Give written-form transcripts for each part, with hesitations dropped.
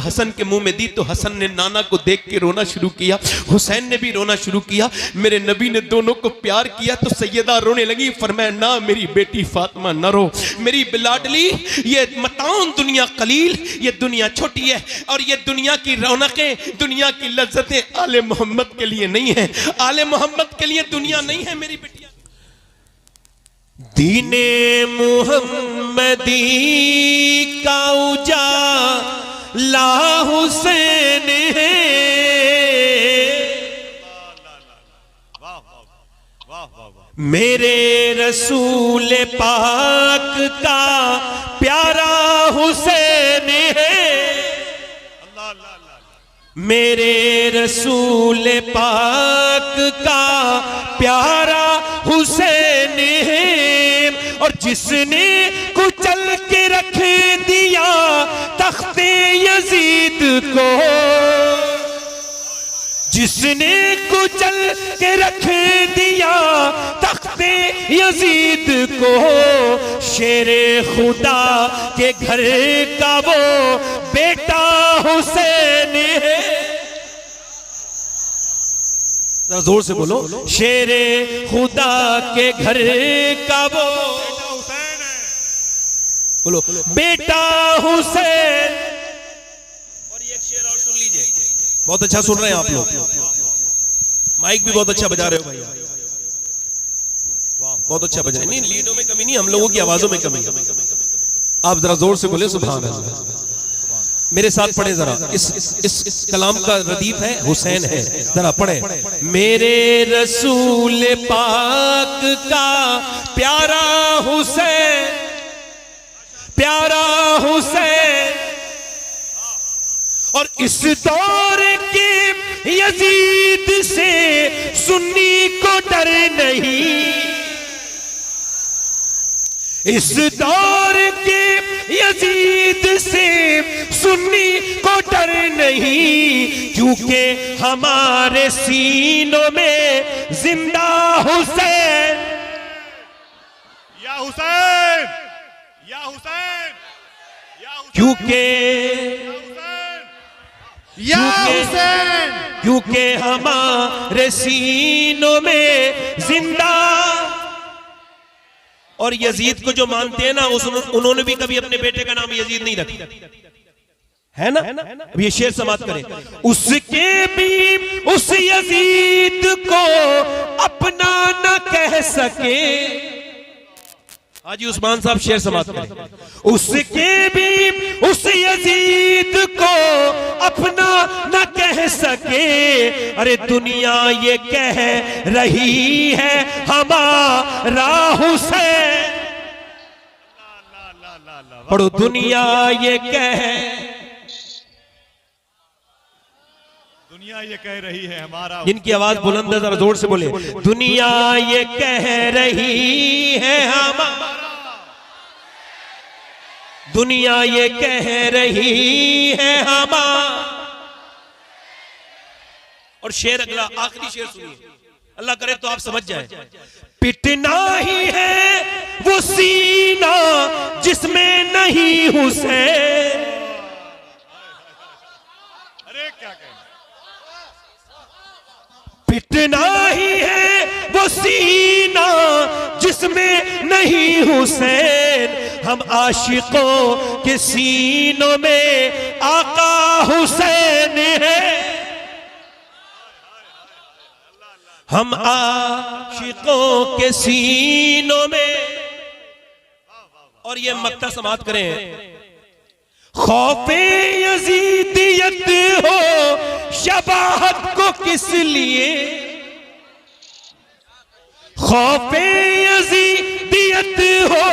हसन के मुंह में दी तो हसन ने नाना को देख के रोना शुरू किया, हुसैन ने भी रोना शुरू किया। मेरे नबी ने दोनों को प्यार किया तो सैयदा रोने लगी, फरमाया ना मेरी बेटी फातिमा न रो, मेरी बिलाडली, ये मताउन दुनिया कलील, ये दुनिया छोटी है और ये दुनिया की रौनकें, दुनिया की लज्जतें आले मोहम्मद के लिए नहीं है, आले मोहम्मद के लिए दुनिया नहीं है मेरी बेटियां। दीने मुहम्मदी का उजाला हुसैन है, मेरे रसूल पाक का प्यारा हुसैन है, मेरे रसूल पाक का प्यारा हुसैन है। और जिसने कुचल के रख दिया तख्ते यजीद को, जिसने कुचल के रख दिया तख्ते यजीद को, शेरे खुदा के घर का वो बेटा हुसैन है। जोर से बोलो, शेरे खुदा के घर का वो हुसैन है, बोलो बेटा हुसैन। और ये एक शेर और सुन लीजिए, बहुत अच्छा सुन रहे हैं आप लोग, माइक भी बहुत अच्छा बजा रहे हो भाई, बहुत अच्छा बजा रहे। नहीं, लीडों में कमी नहीं, हम लोगों की आवाजों में कमी। आप जरा जोर से बोले सुभान अल्लाह। मेरे साथ पढ़े जरा, इस कलाम का रदीफ है हुसैन है, जरा पढ़े। मेरे रसूल पाक का प्यारा हुसैन, प्यारा हुसैन। और इस दौर के यजीद से सुन्नी को डर नहीं, इस दौर के यजीद से सुन्नी को डर नहीं, क्योंकि हमारे सीनों में जिंदा हुसैन, या हुसैन, या हुसैन, क्योंकि या हुसैन, क्योंकि हमारे सीनों में जिंदा। और यजीद को जो मानते हैं ना, उन्होंने भी कभी अपने बेटे का नाम यजीद नहीं रखा है ना। अब ये शेर समाप्त करें, उसके भी उस यजीद को अपना न कह सके। हाजी उस्मान साहब शेर समाप्त करें, उसके भी उस यजीद को अपना न कह सके। अरे दुनिया ये कह रही है हमारा हुसैन, पढ़ो, दुनिया ये कह रही है हमारा। इनकी आवाज बुलंद है, जरा जोर से बोले, दुनिया ये कह रही है हमारा, दुनिया ये कह रही है हमारा। और शेर अगला, आखिरी शेर सुनिए, अल्लाह करे तो आप समझ जाए। पिटना ही है वो सीना जिसमें नहीं हुसैन, अरे क्या कहें, पिटना ही है वो सीना जिसमें नहीं हुसैन। हम आशिकों के सीनों में आका हुसैन है, हम आशिकों के सीनों में। और ये मक्ता समाप्त करें, खौफे यजीदियत हो शबाहत को किस लिए, खौफे यजीदियत हो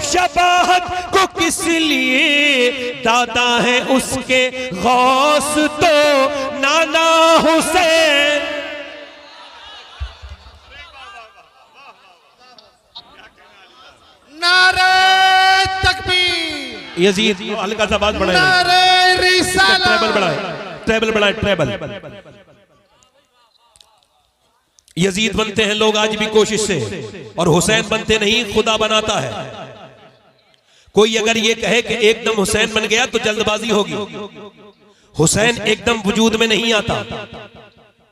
शबाहत को किस लिए, दादा है उसके गौस तो नाना हुसैन। नारे तकबीर, यजीद हल्का सा बात बढ़ाए, नारे रिसालत, ट्रेबल बढ़ाए, ट्रेबल बढ़ाए, ट्रेबल। यजीद बनते हैं लोग आज भी कोशिश से, और हुसैन बनते नहीं, खुदा बनाता है। कोई अगर ये कहे कि एकदम हुसैन बन गया तो जल्दबाजी होगी। हुसैन एकदम वजूद में नहीं आता।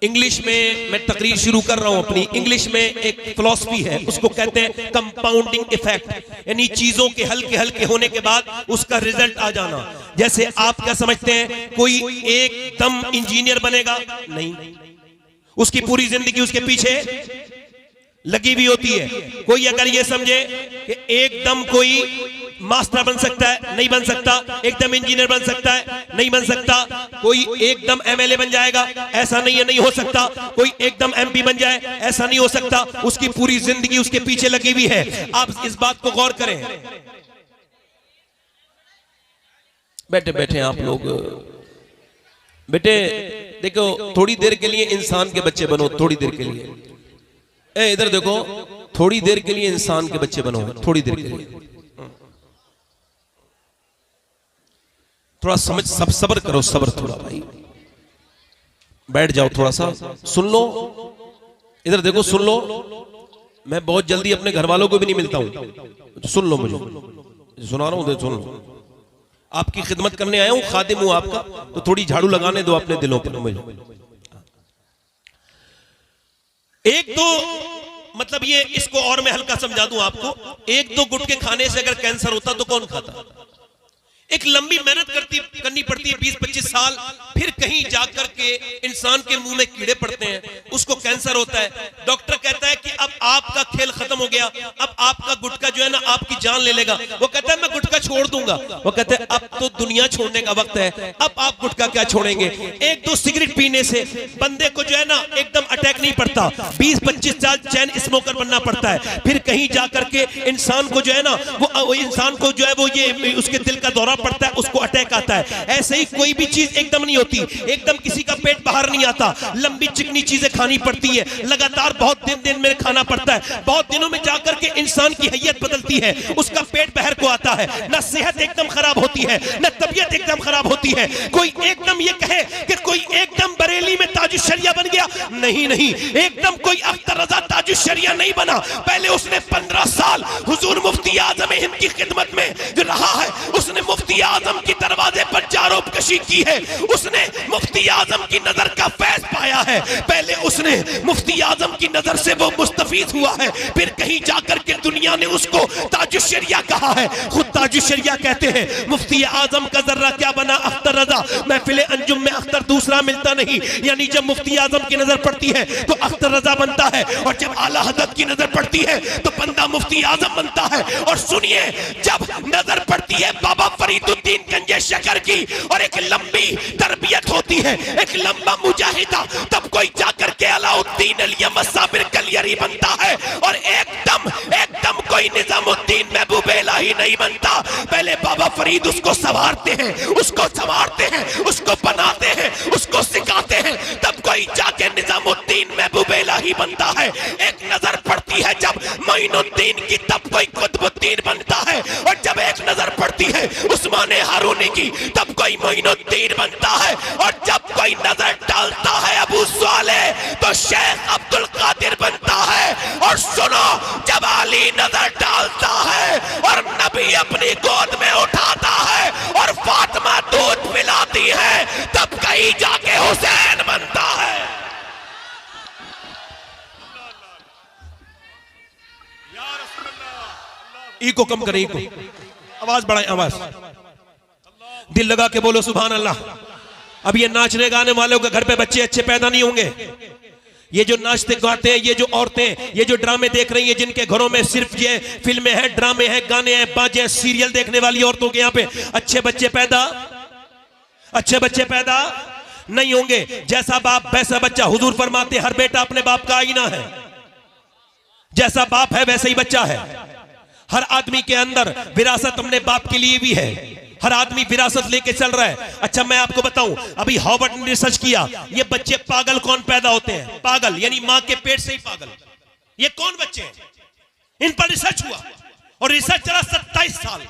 इंग्लिश में मैं तकरीर शुरू कर रहा हूं अपनी। इंग्लिश में एक फिलॉसफी है, उसको कहते हैं कंपाउंडिंग इफेक्ट, यानी चीजों के हल्के हल्के होने के बाद उसका रिजल्ट आ जाना। जैसे आप क्या समझते हैं, कोई एकदम इंजीनियर बनेगा? नहीं, उसकी पूरी जिंदगी उसके पीछे लगी हुई होती है। कोई अगर ये समझे कि एकदम कोई मास्टर बन सकता है, नहीं बन सकता। एकदम इंजीनियर बन सकता है, नहीं बन सकता। कोई एकदम एमएलए बन जाएगा, ऐसा नहीं है, नहीं हो सकता। कोई एकदम एमपी बन जाए, ऐसा नहीं हो सकता। उसकी पूरी जिंदगी उसके पीछे लगी हुई है। आप इस बात को गौर करें। बैठे बैठे आप लोग बेटे देखो, थोड़ी देर के लिए इंसान के बच्चे बनो, थोड़ी देर के लिए। ए इधर देखो, थोड़ी देर के लिए इंसान के बच्चे बनो, थोड़ी देर के लिए। थोड़ा समझ, सब सब्र करो, सब्र थोड़ा भाई। बैठ जाओ, थोड़ा सा सुन लो। इधर देखो, सुन लो। मैं बहुत जल्दी अपने घर वालों को भी नहीं मिलता हूं, सुन लो, मुझे सुना रहा हूं, सुन लो। आपकी खिदमत करने आया हूं, खादिम हूं आपका, तो थोड़ी झाड़ू लगाने दो अपने दिलों पर मुझे। एक तो मतलब ये, इसको और मैं हल्का समझा दूं आपको। एक दो गुटके खाने से अगर कैंसर होता तो कौन खाता? एक लंबी मेहनत करनी पड़ती है, 20-25 साल, फिर कहीं जाकर के इंसान के मुंह में कीड़े पड़ते हैं, उसको कैंसर होता है। डॉक्टर कहता है कि अब आपका खेल खत्म हो गया, अब आपका गुटखा जो है ना आपकी जान ले लेगा। वो कहता है मैं गुटखा छोड़ दूंगा। वो कहते हैं अब तो दुनिया छोड़ने का वक्त है, अब आप गुटखा क्या छोड़ेंगे? एक दो सिगरेट पीने से बंदे को जो है ना एकदम अटैक नहीं पड़ता, 20-25 साल चैन स्मोकर बनना पड़ता है। फिर कहीं जाकर के इंसान को जो है ना वो इंसान को जो है वो ये उसके दिल का दौरा पड़ता है, उसको अटैक आता है। ऐसे ही कोई भी चीज एकदम नहीं होती, एकदम किसी का पेट बाहर नहीं आता। लंबी चिकनी चीजें खानी पड़ती है, लगातार बहुत दिन में खाना पड़ता है। बहुत दिनों में जाकर के इंसान की हैयत बदलती है, उसका पेट बाहर को आता है, ना सेहत एकदम खराब होती है, ना तबीयत एकदम खराब होती है। कोई एकदम ये कहे कि कोई एकदम बरेली में ताजुशरिया बन गया, नहीं नहीं, एकदम कोई अख्तर रजा ताजुशरिया नहीं बना। पहले उसने 15 साल हुजूर मुफ्ती आजम हिंद की खिदमत में जो रहा है, उसने मुफ्ती आजम की दरवाजे पर जारोब कशी की है, उसने मुफ्ती आजम की नजर का फैज पाया है। पहले उसने मुफ्ती आजम की नजर से वो मुस्तफीद हुआ है, फिर कहीं जाकर के दुनिया ने उसको ताजुशरिया कहा है। खुद ताजुशरिया कहते हैं मुफ्ती आजम का जर्रा क्या बना अख्तर रजा, महफिले अंजुम में अख्तर दूसरा मिलता नहीं। यानी जब मुफ्ती आजम की नजर पड़ती है तो अख्तर रजा बनता है, और जब आला हज़रत की नजर पड़ती है तो बंदा मुफ्ती आजम बनता है। और सुनिए, जब नजर पड़ती है बाबा फरीदुद्दीन गंजे शकर की और एक लंबी तरबियत होती है, एक लंबा मुजाहिदा, तब कोई जाकर के अलाउद्दीन अलियम साबिर कलियरी बनता है। और एकदम एकदम कोई निजामुद्दीन महबूब इलाही नहीं बनता। पहले बाबा फरीद उसको संवारते हैं, उसको संवारते हैं, उसको बनाते हैं, उसको सिखाते हैं, तब कोई जाके निजामुद्दीन महबूब इलाही बनता है। एक नजर पड़ती है जब मोइनुद्दीन की, तब कोई कुतुबुद्दीन बनता है। और जब एक नजर पड़ती है उस्माने हारूनी की, तब कोई मोइनुद्दीन बनता है। और जब कोई नजर डालता है अबू सालेह, तो शेख अब्दुल कादिर बनता है। और सुनो, जब अली नजर डालता है और नबी अपनी गोद में उठाता है और फातिमा दूध पिलाती है, तब कहीं जाके हुसैन बनता है। इको कम करें, इको, आवाज बढ़ाएं, आवाज दिल लगा के बोलो सुभान अल्लाह। अब ये नाचने गाने वालों के घर पे बच्चे अच्छे पैदा नहीं होंगे। ये जो नाचते गाते हैं, ये जो औरतें, ये जो ड्रामे देख रही हैं, जिनके घरों में सिर्फ ये फिल्में हैं, ड्रामे हैं, गाने हैं, बाजे, सीरियल देखने वाली औरतों के यहाँ पे अच्छे बच्चे पैदा नहीं होंगे। जैसा बाप वैसा बच्चा। हुजूर फरमाते हर बेटा अपने बाप का आईना है, जैसा बाप है वैसा ही बच्चा है। हर आदमी के अंदर विरासत अपने बाप के लिए भी है, हर आदमी विरासत लेके चल रहा है। अच्छा मैं आपको बताऊं, अभी हार्वर्ड ने रिसर्च किया, ये बच्चे पागल कौन पैदा होते हैं? पागल यानी मां के पेट से ही पागल। ये कौन बच्चे हैं? इन पर रिसर्च हुआ और रिसर्च चला 27 साल।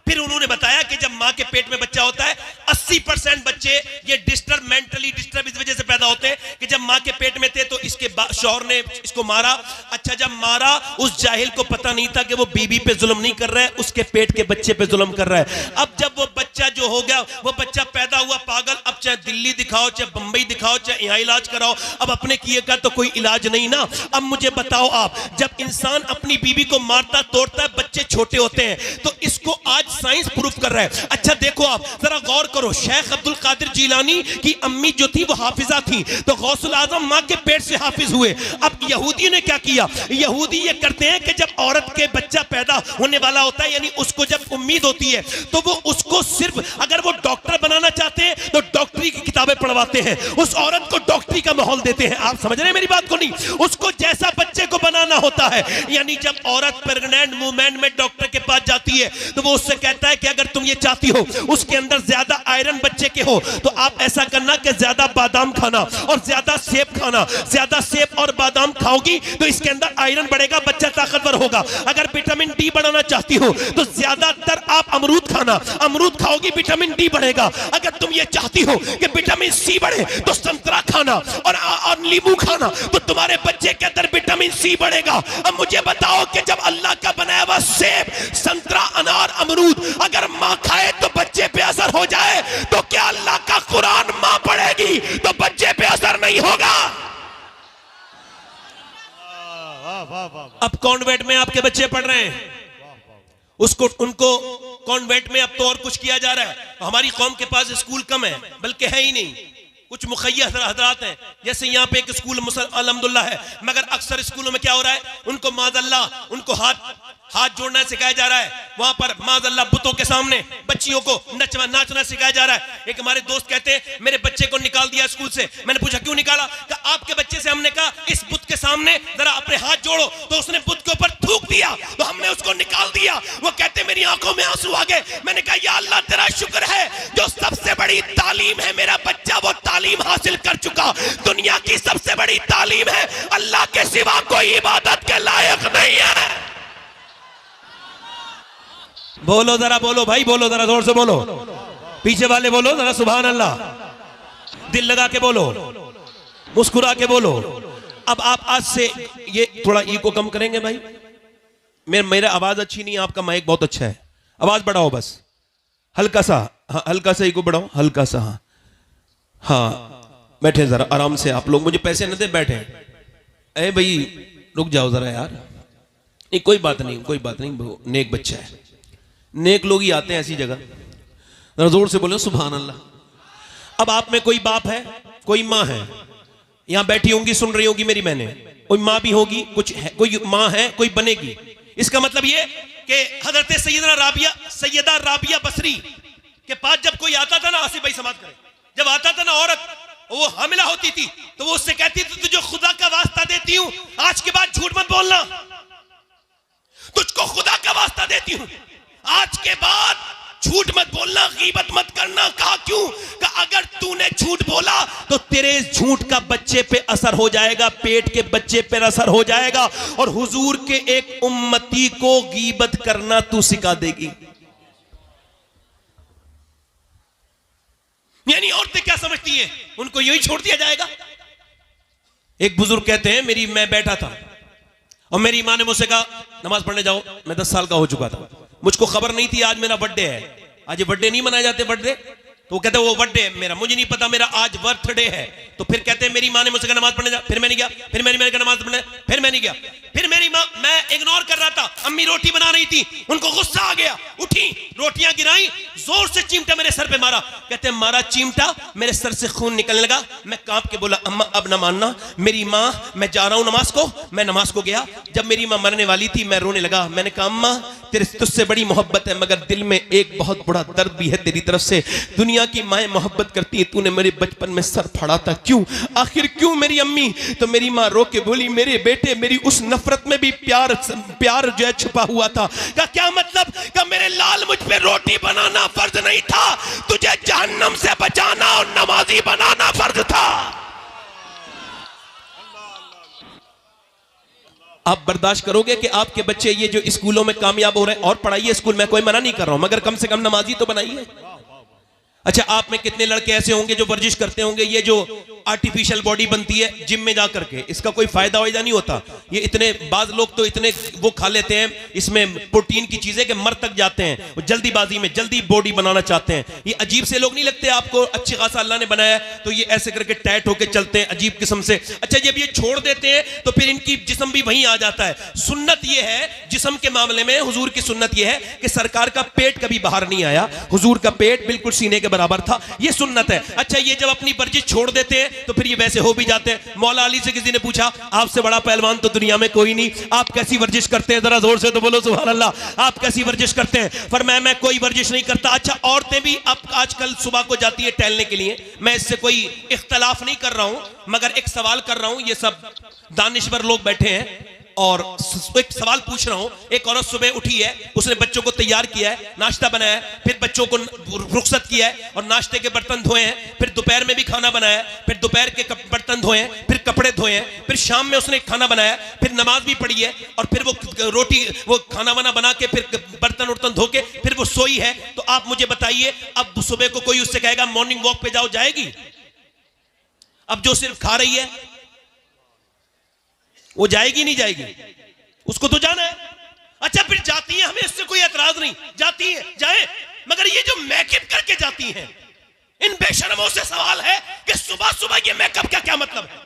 फिर उन्होंने बताया कि जब मां के पेट में बच्चा होता है 80% बच्चे ये मेंटली डिस्टर्ब इस वजह से पैदा होते हैं कि जब मां के पेट में थे तो इसके शौहर ने इसको मारा। अच्छा, जब मारा उस जाहिल को पता नहीं था कि वो बीवी पे जुल्म नहीं कर रहा है, उसके पेट के बच्चे पे जुल्म कर रहा है। अब जब वो बच्चा जो हो गया, वो बच्चा पैदा हुआ पागल, अब चाहे दिल्ली दिखाओ, चाहे बंबई दिखाओ, चाहे यहां इलाज कराओ, अब अपने किए का तो कोई इलाज नहीं ना। अब मुझे बताओ आप, जब इंसान अपनी बीवी को मारता तोड़ता है, बच्चे छोटे होते हैं, तो इसको आज साइंस प्रूफ कर रहा है। अच्छा देखो आप जरा गौर करो, शेख अब्दुल कादिर जीलानी की अम्मी जो थी वो हाफिजा थी, तो गौसुल आजम मां के पेट से हाफिज हुए। अब यहूदी ने क्या किया, यहूदी ये करते हैं कि जब औरत के बच्चा पैदा होने वाला होता है, यानी उसको जब उम्मीद होती है, तो वो उसको सिर्फ अगर वो डॉक्टर बनाना चाहते हैं तो डॉक्टरी की किताबें पढ़वाते हैं, उस औरत को डॉक्टरी का माहौल देते हैं। आप समझ रहे हैं मेरी बात को नहीं? उसको जैसा बच्चे को बनाना होता है, यानी जब औरत प्रेग्नेंट मूवमेंट में डॉक्टर के पास जाती है तो वो उससे कहता है कि अगर तुम ये चाहती हो उसके अंदर ज्यादा आयरन बच्चे के हो तो आप ऐसा करना कि ज्यादा बादाम खाना और ज्यादा सेब खाना, ज्यादा सेब और बादाम खाओगी तो इसके अंदर आयरन बढ़ेगा, बच्चा ताकतवर होगा। अगर विटामिन डी बढ़ाना चाहती हो तो ज्यादातर आप अमरूद खाना, अमरूद खाओगी विटामिन डी बढ़ेगा। अगर तुम ये चाहती हो कि विटामिन सी बढ़े तो संतरा खाना और नींबू खाना, तो तुम्हारे बच्चे के अंदर विटामिन सी बढ़ेगा। अब मुझे बताओ कि जब अल्लाह का बनाया हुआ सेब, संतरा, अनार, अमरूद अगर मां खाए तो बच्चे पे असर हो जाए, तो क्या अल्लाह का कुरान मां पढ़ेगी तो बच्चे पे असर नहीं होगा? अब कॉन्वेंट में आपके बच्चे पढ़ रहे हैं, उसको उनको कॉन्वेंट में अब तो और कुछ किया जा रहा है। हमारी कौम के पास स्कूल कम है, बल्कि है ही नहीं, कुछ मुखय्यस हजरात हैं। जैसे यहाँ पे एक स्कूल अल्हम्दुलिल्लाह है, मगर अक्सर स्कूलों में क्या हो रहा है, उनको माज़अल्लाह उनको हाथ जोड़ना सिखाया जा रहा है, वहां पर माज़अल्लाह बुतों के सामने बच्चियों को नाचना सिखाया जा रहा है। एक हमारे दोस्त कहते हैं मेरे बच्चे को निकाल दिया स्कूल से। मैंने पूछा क्यों निकाला? कहा आपके बच्चे से हमने कहा इस बुत के सामने जरा अपने हाथ जोड़ो, तो उसने बुत के ऊपर थूक दिया तो हमने उसको निकाल दिया। वो कहते मेरी आंखों में आंसू आ गए। मैंने कहा या अल्लाह तेरा शुक्र है जो सबसे बड़ी तालीम है मेरा बच्चा वो तालीम हासिल कर चुका। दुनिया की सबसे बड़ी तालीम है अल्लाह के सिवा कोई इबादत के लायक नहीं है। बोलो जरा, बोलो भाई, बोलो जरा जोर से बोलो, पीछे वाले बोलो जरा सुभान अल्लाह, दिल लगा के बोलो, मुस्कुरा के बोलो। अब आप आज से ये थोड़ा ईगो कम करेंगे भाई? मेरा आवाज अच्छी नहीं है, आपका माइक बहुत अच्छा है, आवाज बढ़ाओ बस हल्का सा, हाँ हल्का सा ईगो बढ़ाओ, हल्का सा। हाँ हाँ बैठे जरा आराम से, आप लोग मुझे पैसे न दे, बैठे। अरे भाई रुक जाओ जरा यार, नहीं कोई बात नहीं, कोई बात नहीं, नेक बच्चा है, नेक लोग ही आते हैं ऐसी जगह। जोर से बोले सुभान अल्लाह। अब आप में कोई बाप है, कोई माँ है, यहां बैठी होंगी, सुन रही होंगी मेरी बहनें, कोई माँ भी होगी, कुछ है, कोई माँ है, कोई बनेगी। इसका मतलब ये कि हजरत सैयदा राबिया बसरी के पास जब कोई आता था ना, आसिफ भाई समाज करें, जब आता था ना औरत, वो हामिला होती थी तो वो उससे कहती थी तुझे खुदा का वास्ता देती हूं आज के बाद झूठ मत बोलना, तुझको खुदा का वास्ता देती हूं आज के बाद झूठ मत बोलना, गीबत मत करना। कहा क्यों? कहा अगर तूने झूठ बोला तो तेरे झूठ का बच्चे पे असर हो जाएगा, पेट के बच्चे पे असर हो जाएगा, और हुजूर के एक उम्मती को गीबत करना तू सिखा देगी। यानी औरतें क्या समझती हैं, उनको यही छोड़ दिया जाएगा। एक बुजुर्ग कहते हैं मैं बैठा था और मेरी माँ ने मुझसे कहा नमाज पढ़ने जाओ। मैं 10 साल का हो चुका था, मुझको खबर नहीं थी आज मेरा बर्थडे है। आज ये बर्थडे नहीं मनाए जाते बर्थडे, तो वो कहते वो बर्थडे है मेरा, मुझे नहीं पता मेरा आज बर्थडे है। तो फिर कहते हैं मेरी माँ ने मुझसे कहा नमाज पढ़ने जा, फिर मैं नहीं गया, फिर मेरी मैंने कहा नमाज पढ़ने, फिर मैं नहीं गया। फिर मेरी माँ, मैं इग्नोर कर रहा था, अम्मी रोटी बना रही थी, उनको गुस्सा आ गया, उठी रोटियां गिराई, जोर से चिमटा मेरे सर पे मारा। कहते मारा चिमटा, मेरे सर से खून निकलने लगा। मैं कांप के बोला अम्मा अब ना मानना, मेरी माँ मैं जा रहा हूं नमाज को। मैं नमाज को गया, जब मेरी माँ मरने वाली थी मैं रोने लगा। मैंने कहा अम्मा तेरे तुझसे बड़ी मोहब्बत है, मगर दिल में एक बहुत बड़ा दर्द भी है तेरी तरफ से। दुनिया की माएँ मोहब्बत करती है, तूने मेरे बचपन में सर फाड़ा था, क्यों आखिर क्यों मेरी अम्मी? तो मेरी माँ रो के बोली मेरे बेटे मेरी उस नफरत में भी प्यार जो है छुपा हुआ था। का क्या मतलब? का मेरे लाल मुझ पे रोटी बनाना फर्ज नहीं था, तुझे जहन्नम से बचाना और नमाजी बनाना फर्ज था। आप बर्दाश्त करोगे कि आपके बच्चे ये जो स्कूलों में कामयाब हो रहे हैं, और पढ़ाइए स्कूल में, कोई मना नहीं कर रहा हूं, मगर कम से कम नमाजी तो बनाइए। अच्छा, आप में कितने लड़के ऐसे होंगे जो वर्जिश करते होंगे, ये जो आर्टिफिशियल बॉडी बनती है जिम में जा करके, इसका कोई फायदा वायदा नहीं होता। ये इतने बाज लोग तो इतने वो खा लेते हैं इसमें प्रोटीन की चीजें कि मर तक जाते हैं, वो जल्दीबाजी में जल्दी बॉडी बनाना चाहते हैं। ये अजीब से लोग नहीं लगते आपको? अच्छी खासा अल्लाह ने बनाया है तो ये ऐसे करके टाइट होकर चलते हैं अजीब किस्म से। अच्छा, जब ये छोड़ देते हैं तो फिर इनकी जिस्म भी वहीं आ जाता है। सुन्नत ये है जिस्म के मामले में, हुजूर की सुन्नत ये है कि सरकार का पेट कभी बाहर नहीं आया, हुजूर का पेट बिल्कुल सीने के बराबर था, ये सुन्नत है। अच्छा, ये जब अपनी वर्जिश छोड़ देते हैं तो फिर ये वैसे हो भी जाते हैं। मौला अली से किसी ने पूछा, आपसे बड़ा पहलवान तो दुनिया में कोई नहीं, आप कैसी वर्जिश करते हैं? जरा जोर से तो बोलो सुभान अल्लाह। आप कैसी वर्जिश करते हैं? फरमाया, मैं कोई वर्जिश नहीं करता। अच्छा, औरतें भी अब आजकल सुबह को जाती है टहलने के लिए, मैं इससे कोई इख्तलाफ नहीं कर रहा हूं, मगर एक सवाल कर रहा हूं। ये सब दानिश्वर लोग बैठे हैं और एक सवाल पूछ रहा हूं। एक औरत सुबह उठी है, उसने बच्चों को तैयार किया है, नाश्ता बनाया है, फिर बच्चों को रुखसत किया है और नाश्ते के बर्तन धोए हैं, फिर दोपहर में भी खाना बनाया है, फिर दोपहर के बर्तन धोए हैं, फिर कपड़े धोए हैं, फिर शाम में उसने खाना बनाया, फिर नमाज भी पढ़ी है और फिर वो रोटी वो खाना वाना बना के फिर बर्तन उर्तन धो के फिर वो सोई है। तो आप मुझे बताइए, अब सुबह को कोई उससे कहेगा मॉर्निंग वॉक पे जाओ, जाएगी? अब जो सिर्फ खा रही है वो जाएगी नहीं जाएगी? उसको तो जाना है। अच्छा, फिर जाती है, हमें इससे कोई एतराज नहीं, जाती है जाए, मगर ये जो मेकअप करके जाती हैं, इन बेशरमों से सवाल है कि सुबह सुबह ये मेकअप का क्या मतलब है?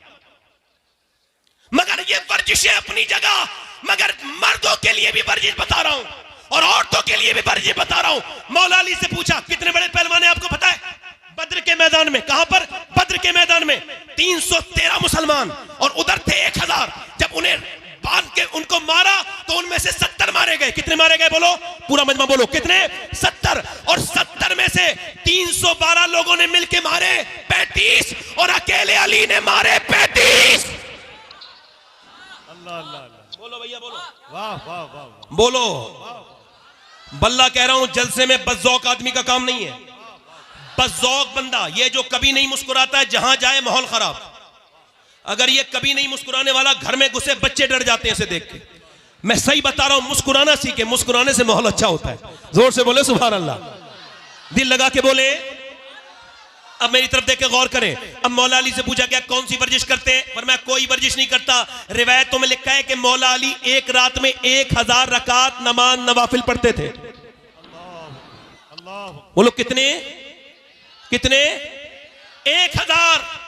मगर ये वर्जिशें अपनी जगह, मगर मर्दों के लिए भी वर्जिश बता रहा हूं और औरतों के लिए भी वर्जिश बता रहा हूं। मौला अली से पूछा, कितने बड़े पहलवान है आपको पता है? बद्र के मैदान में। कहां पर? बद्र के मैदान में 313 मुसलमान और उधर थे 1000। जब उन्हें बांध के उनको मारा तो उनमें से 70 मारे गए। कितने मारे गए बोलो? पूरा मजमा बोलो, कितने? 70। और 70 में से 312 लोगों ने मिलके मारे 35 और अकेले अली ने मारे 35। अल्लाह अल्लाह अल्लाह। बोलो भैया, बोलो। वाह वाह वाह। बोलो। बल्ला कह रहा हूं, जलसे में बज़ौक आदमी का काम नहीं है। बज़ौक बंदा, ये जो कभी नहीं मुस्कुराता है, जहां जाए माहौल खराब। अगर ये कभी नहीं मुस्कुराने वाला, घर में घुसे बच्चे डर जाते हैं इसे देख के। मैं सही बता रहा हूं, मुस्कुराना सीखे, मुस्कुराने से माहौल अच्छा होता है। जोर से बोले सुभान अल्लाह, दिल लगा के बोले। अब मेरी तरफ देख के गौर करें। अब मौला अली से पूछा, क्या कौन सी वर्जिश करते हैं? पर मैं कोई वर्जिश नहीं करता। रिवायतों में लिखा है कि मौला अली एक रात में 1000 रकात नमाज नवाफिल पढ़ते थे। बोलो कितने? कितने? 1000।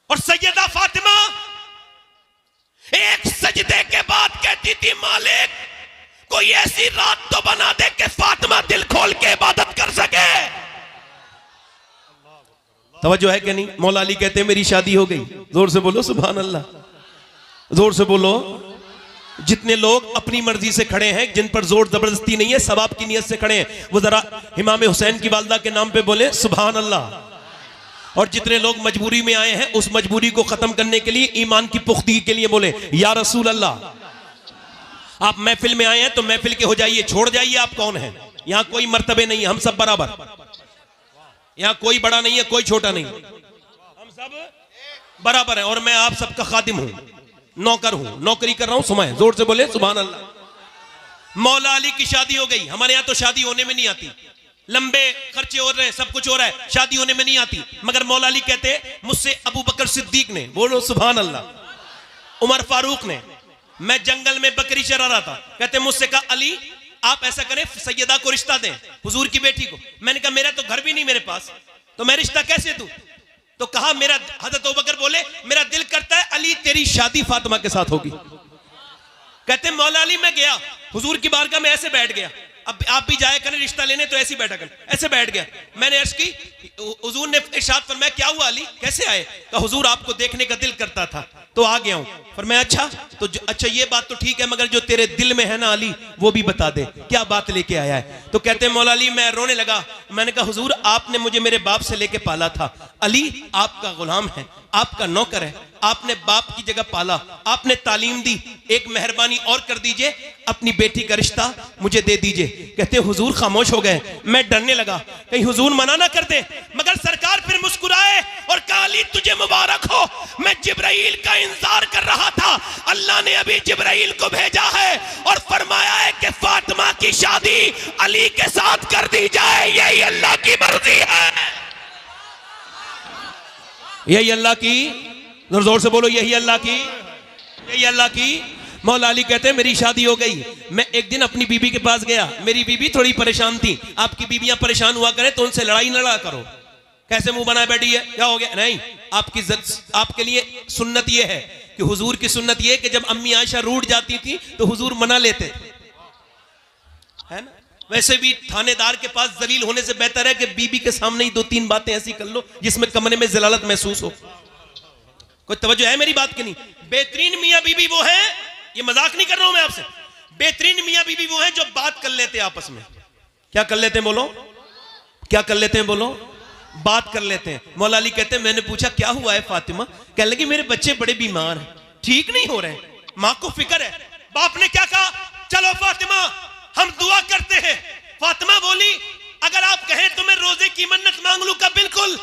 और सैयदा फातिमा एक सजदे के बाद कहती थी, मालिक कोई ऐसी रात तो बना दे कि फातिमा दिल खोल के इबादत कर सके। तवज्जो है कि नहीं? मौला अली कहते हैं, मेरी शादी हो गई। जोर से बोलो सुभान अल्लाह, जोर से बोलो। जितने लोग अपनी मर्जी से खड़े हैं, जिन पर जोर जबरदस्ती नहीं है, सवाब की नियत से खड़े हैं, वो जरा इमाम हुसैन की वालदा के नाम पे बोले सुभान अल्लाह। और जितने लोग मजबूरी में आए हैं, उस मजबूरी को खत्म करने के लिए, ईमान की पुख्तगी के लिए बोले या रसूल अल्लाह। आप महफिल में आए हैं तो महफिल के हो जाइए, छोड़ जाइए आप कौन हैं। यहां कोई मर्तबे नहीं है, हम सब बराबर। यहां कोई बड़ा नहीं है, कोई छोटा नहीं, हम सब बराबर है। और मैं आप सबका खादिम हूं, नौकर हूं, नौकरी कर रहा हूं। सुमाए जोर से बोले सुभान अल्लाह। मौला अली की शादी हो गई। हमारे यहां तो शादी होने में नहीं आती, लंबे खर्चे हो रहे हैं, सब कुछ हो रहा है, शादी होने में नहीं आती। मगर मौला अली कहते हैं, मुझसे अबू बकर सिद्दीक ने, बोलो सुभान अल्लाह, उमर फारूक ने, मैं जंगल में बकरी चरा रहा था, कहते मुझसे कहा, अली आप ऐसा करें, सैयदा को रिश्ता दें, हुजूर की बेटी को। मैंने कहा मेरा तो घर भी नहीं मेरे पास, तो मैं रिश्ता कैसे दूं? तो कहा, मेरा, हजरत अबू बकर बोले, मेरा दिल करता है अली तेरी शादी फातिमा के साथ होगी। कहते मौला अली मैं गया हुजूर की बारगाह में, ऐसे बैठ गया। अब आप भी जाए करें रिश्ता लेने तो ऐसे ही बैठा करें, ऐसे बैठ गया। मैंने अर्ज की, हुजूर ने इरशाद फरमाया, क्या हुआ अली, कैसे आए? कहा हुजूर आपको देखने का दिल करता था तो आ गया हूं। फरमाया अच्छा, तो अच्छा ये बात तो ठीक है, मगर जो तेरे दिल में है ना अली, वो भी बता दे, क्या बात लेके आया है? तो कहते हैं मौला अली मैं रोने लगा। मैंने कहा हुजूर आपने मुझे मेरे बाप से लेके पाला था, अली आपका गुलाम है, आपका नौकर है, आपने बाप की जगह पाला, आपने तालीम दी, एक मेहरबानी और कर दीजिए, अपनी बेटी का रिश्ता मुझे दे दीजिए। कहते हुजूर खामोश हो गए। मैं डरने लगा कहीं हुजूर मना ना कर दे, मगर सरकार फिर मुस्कुराए और कहा अली तुझे मुबारक हो, मैं जिब्राइल का इंतजार कर रहा था, अल्लाह ने अभी जिब्राइल को भेजा है और फरमाया है कि फातिमा की शादी अली के साथ कर दी जाए, यही अल्लाह की मर्जी है, यही अल्लाह की, जोर से बोलो, यही अल्लाह की, यही अल्लाह की। मौला अली कहते हैं मेरी शादी हो गई, मैं एक दिन अपनी बीबी के पास गया, मेरी बीबी थोड़ी परेशान थी। आपकी बीबियां परेशान हुआ करें तो उनसे लड़ाई न लड़ा करो, कैसे मुंह बनाए बैठी है, क्या हो गया, नहीं, आपके लिए सुन्नत यह है कि हुजूर की सुन्नत यह कि जब अम्मी आयशा रूठ जाती थी तो हुजूर मना लेते, है ना। वैसे भी थानेदार के पास जलील होने से बेहतर है कि बीबी के सामने ही 2-3 बातें ऐसी कर लो जिसमें कमरे में जलालत महसूस हो। कोई तवज्जो है मेरी बात की नहीं? बेहतरीन मियां बीबी वो है, ये मजाक नहीं कर रहा हूं मैं आपसे, बेहतरीन मियां बीबी वो है जो बात कर लेते हैं आपस में। क्या कर लेते हैं बोलो, क्या कर लेते हैं बोलो, बात कर लेते हैं। मौला अली कहते हैं मैंने पूछा क्या हुआ है फातिमा, कहने लगी मेरे बच्चे बड़े बीमार हैं, ठीक नहीं हो रहे, मां को फिक्र है। बाप ने क्या कहा, चलो फातिमा हम दुआ करते हैं। फातिमा बोली अगर आप कहें तो मैं रोजे की मन्नत मांग लूं का, बिल्कुल।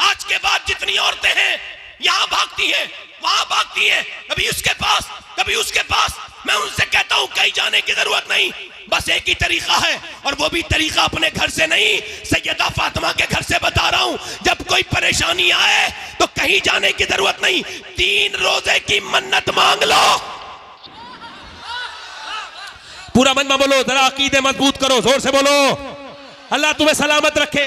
आज के बाद जितनी औरतें हैं यहां भागती हैं, वहां भागती हैं, कभी उसके पास कभी उसके पास, मैं उनसे कहता हूं कहीं जाने की जरूरत नहीं, बस एक ही तरीका है और वो भी तरीका अपने घर से नहीं, सैयदा फातिमा के घर से बता रहा हूं। जब कोई परेशानी आए तो कहीं जाने की जरूरत नहीं, 3 रोजे की मन्नत मांग लो। पूरा मजमा बोलो, जरा अकीदे मजबूत करो, जोर से बोलो, अल्लाह तुम्हें सलामत रखे,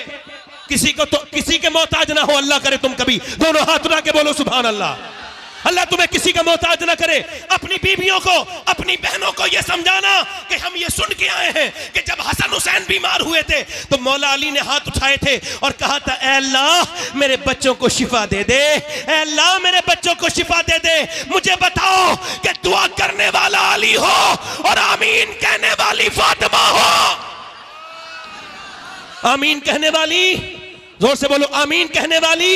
किसी के मोहताज ना हो, अल्लाह करे तुम कभी दोनों हाथ उठा के बोलो सुभान अल्लाह। अल्लाह तुम्हें किसी का मोहताज ना करे। अपनी बीवियों को, अपनी बहनों को यह समझाना कि हम ये सुन के आए हैं कि जब हसन हुसैन बीमार हुए थे तो मौला अली ने हाथ उठाए थे और कहा था ऐ अल्लाह मेरे बच्चों को शिफा दे दे, ऐ अल्लाह मेरे बच्चों को शिफा दे दे। मुझे बताओ कि दुआ करने वाला अली हो और आमीन कहने वाली फातिमा हो। आमीन कहने वाली, जोर से बोलो, आमीन कहने वाली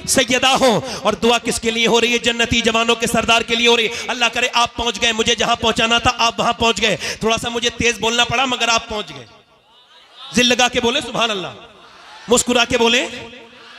सैयदा हो। और दुआ किसके लिए हो रही है? जन्नती जवानों के सरदार के लिए हो रही है। अल्लाह करे आप पहुंच गए, मुझे जहां पहुंचाना था आप वहां पहुंच गए। थोड़ा सा मुझे तेज बोलना पड़ा मगर आप पहुंच गए। जिल लगा के बोले सुभान अल्लाह, मुस्कुरा के बोले।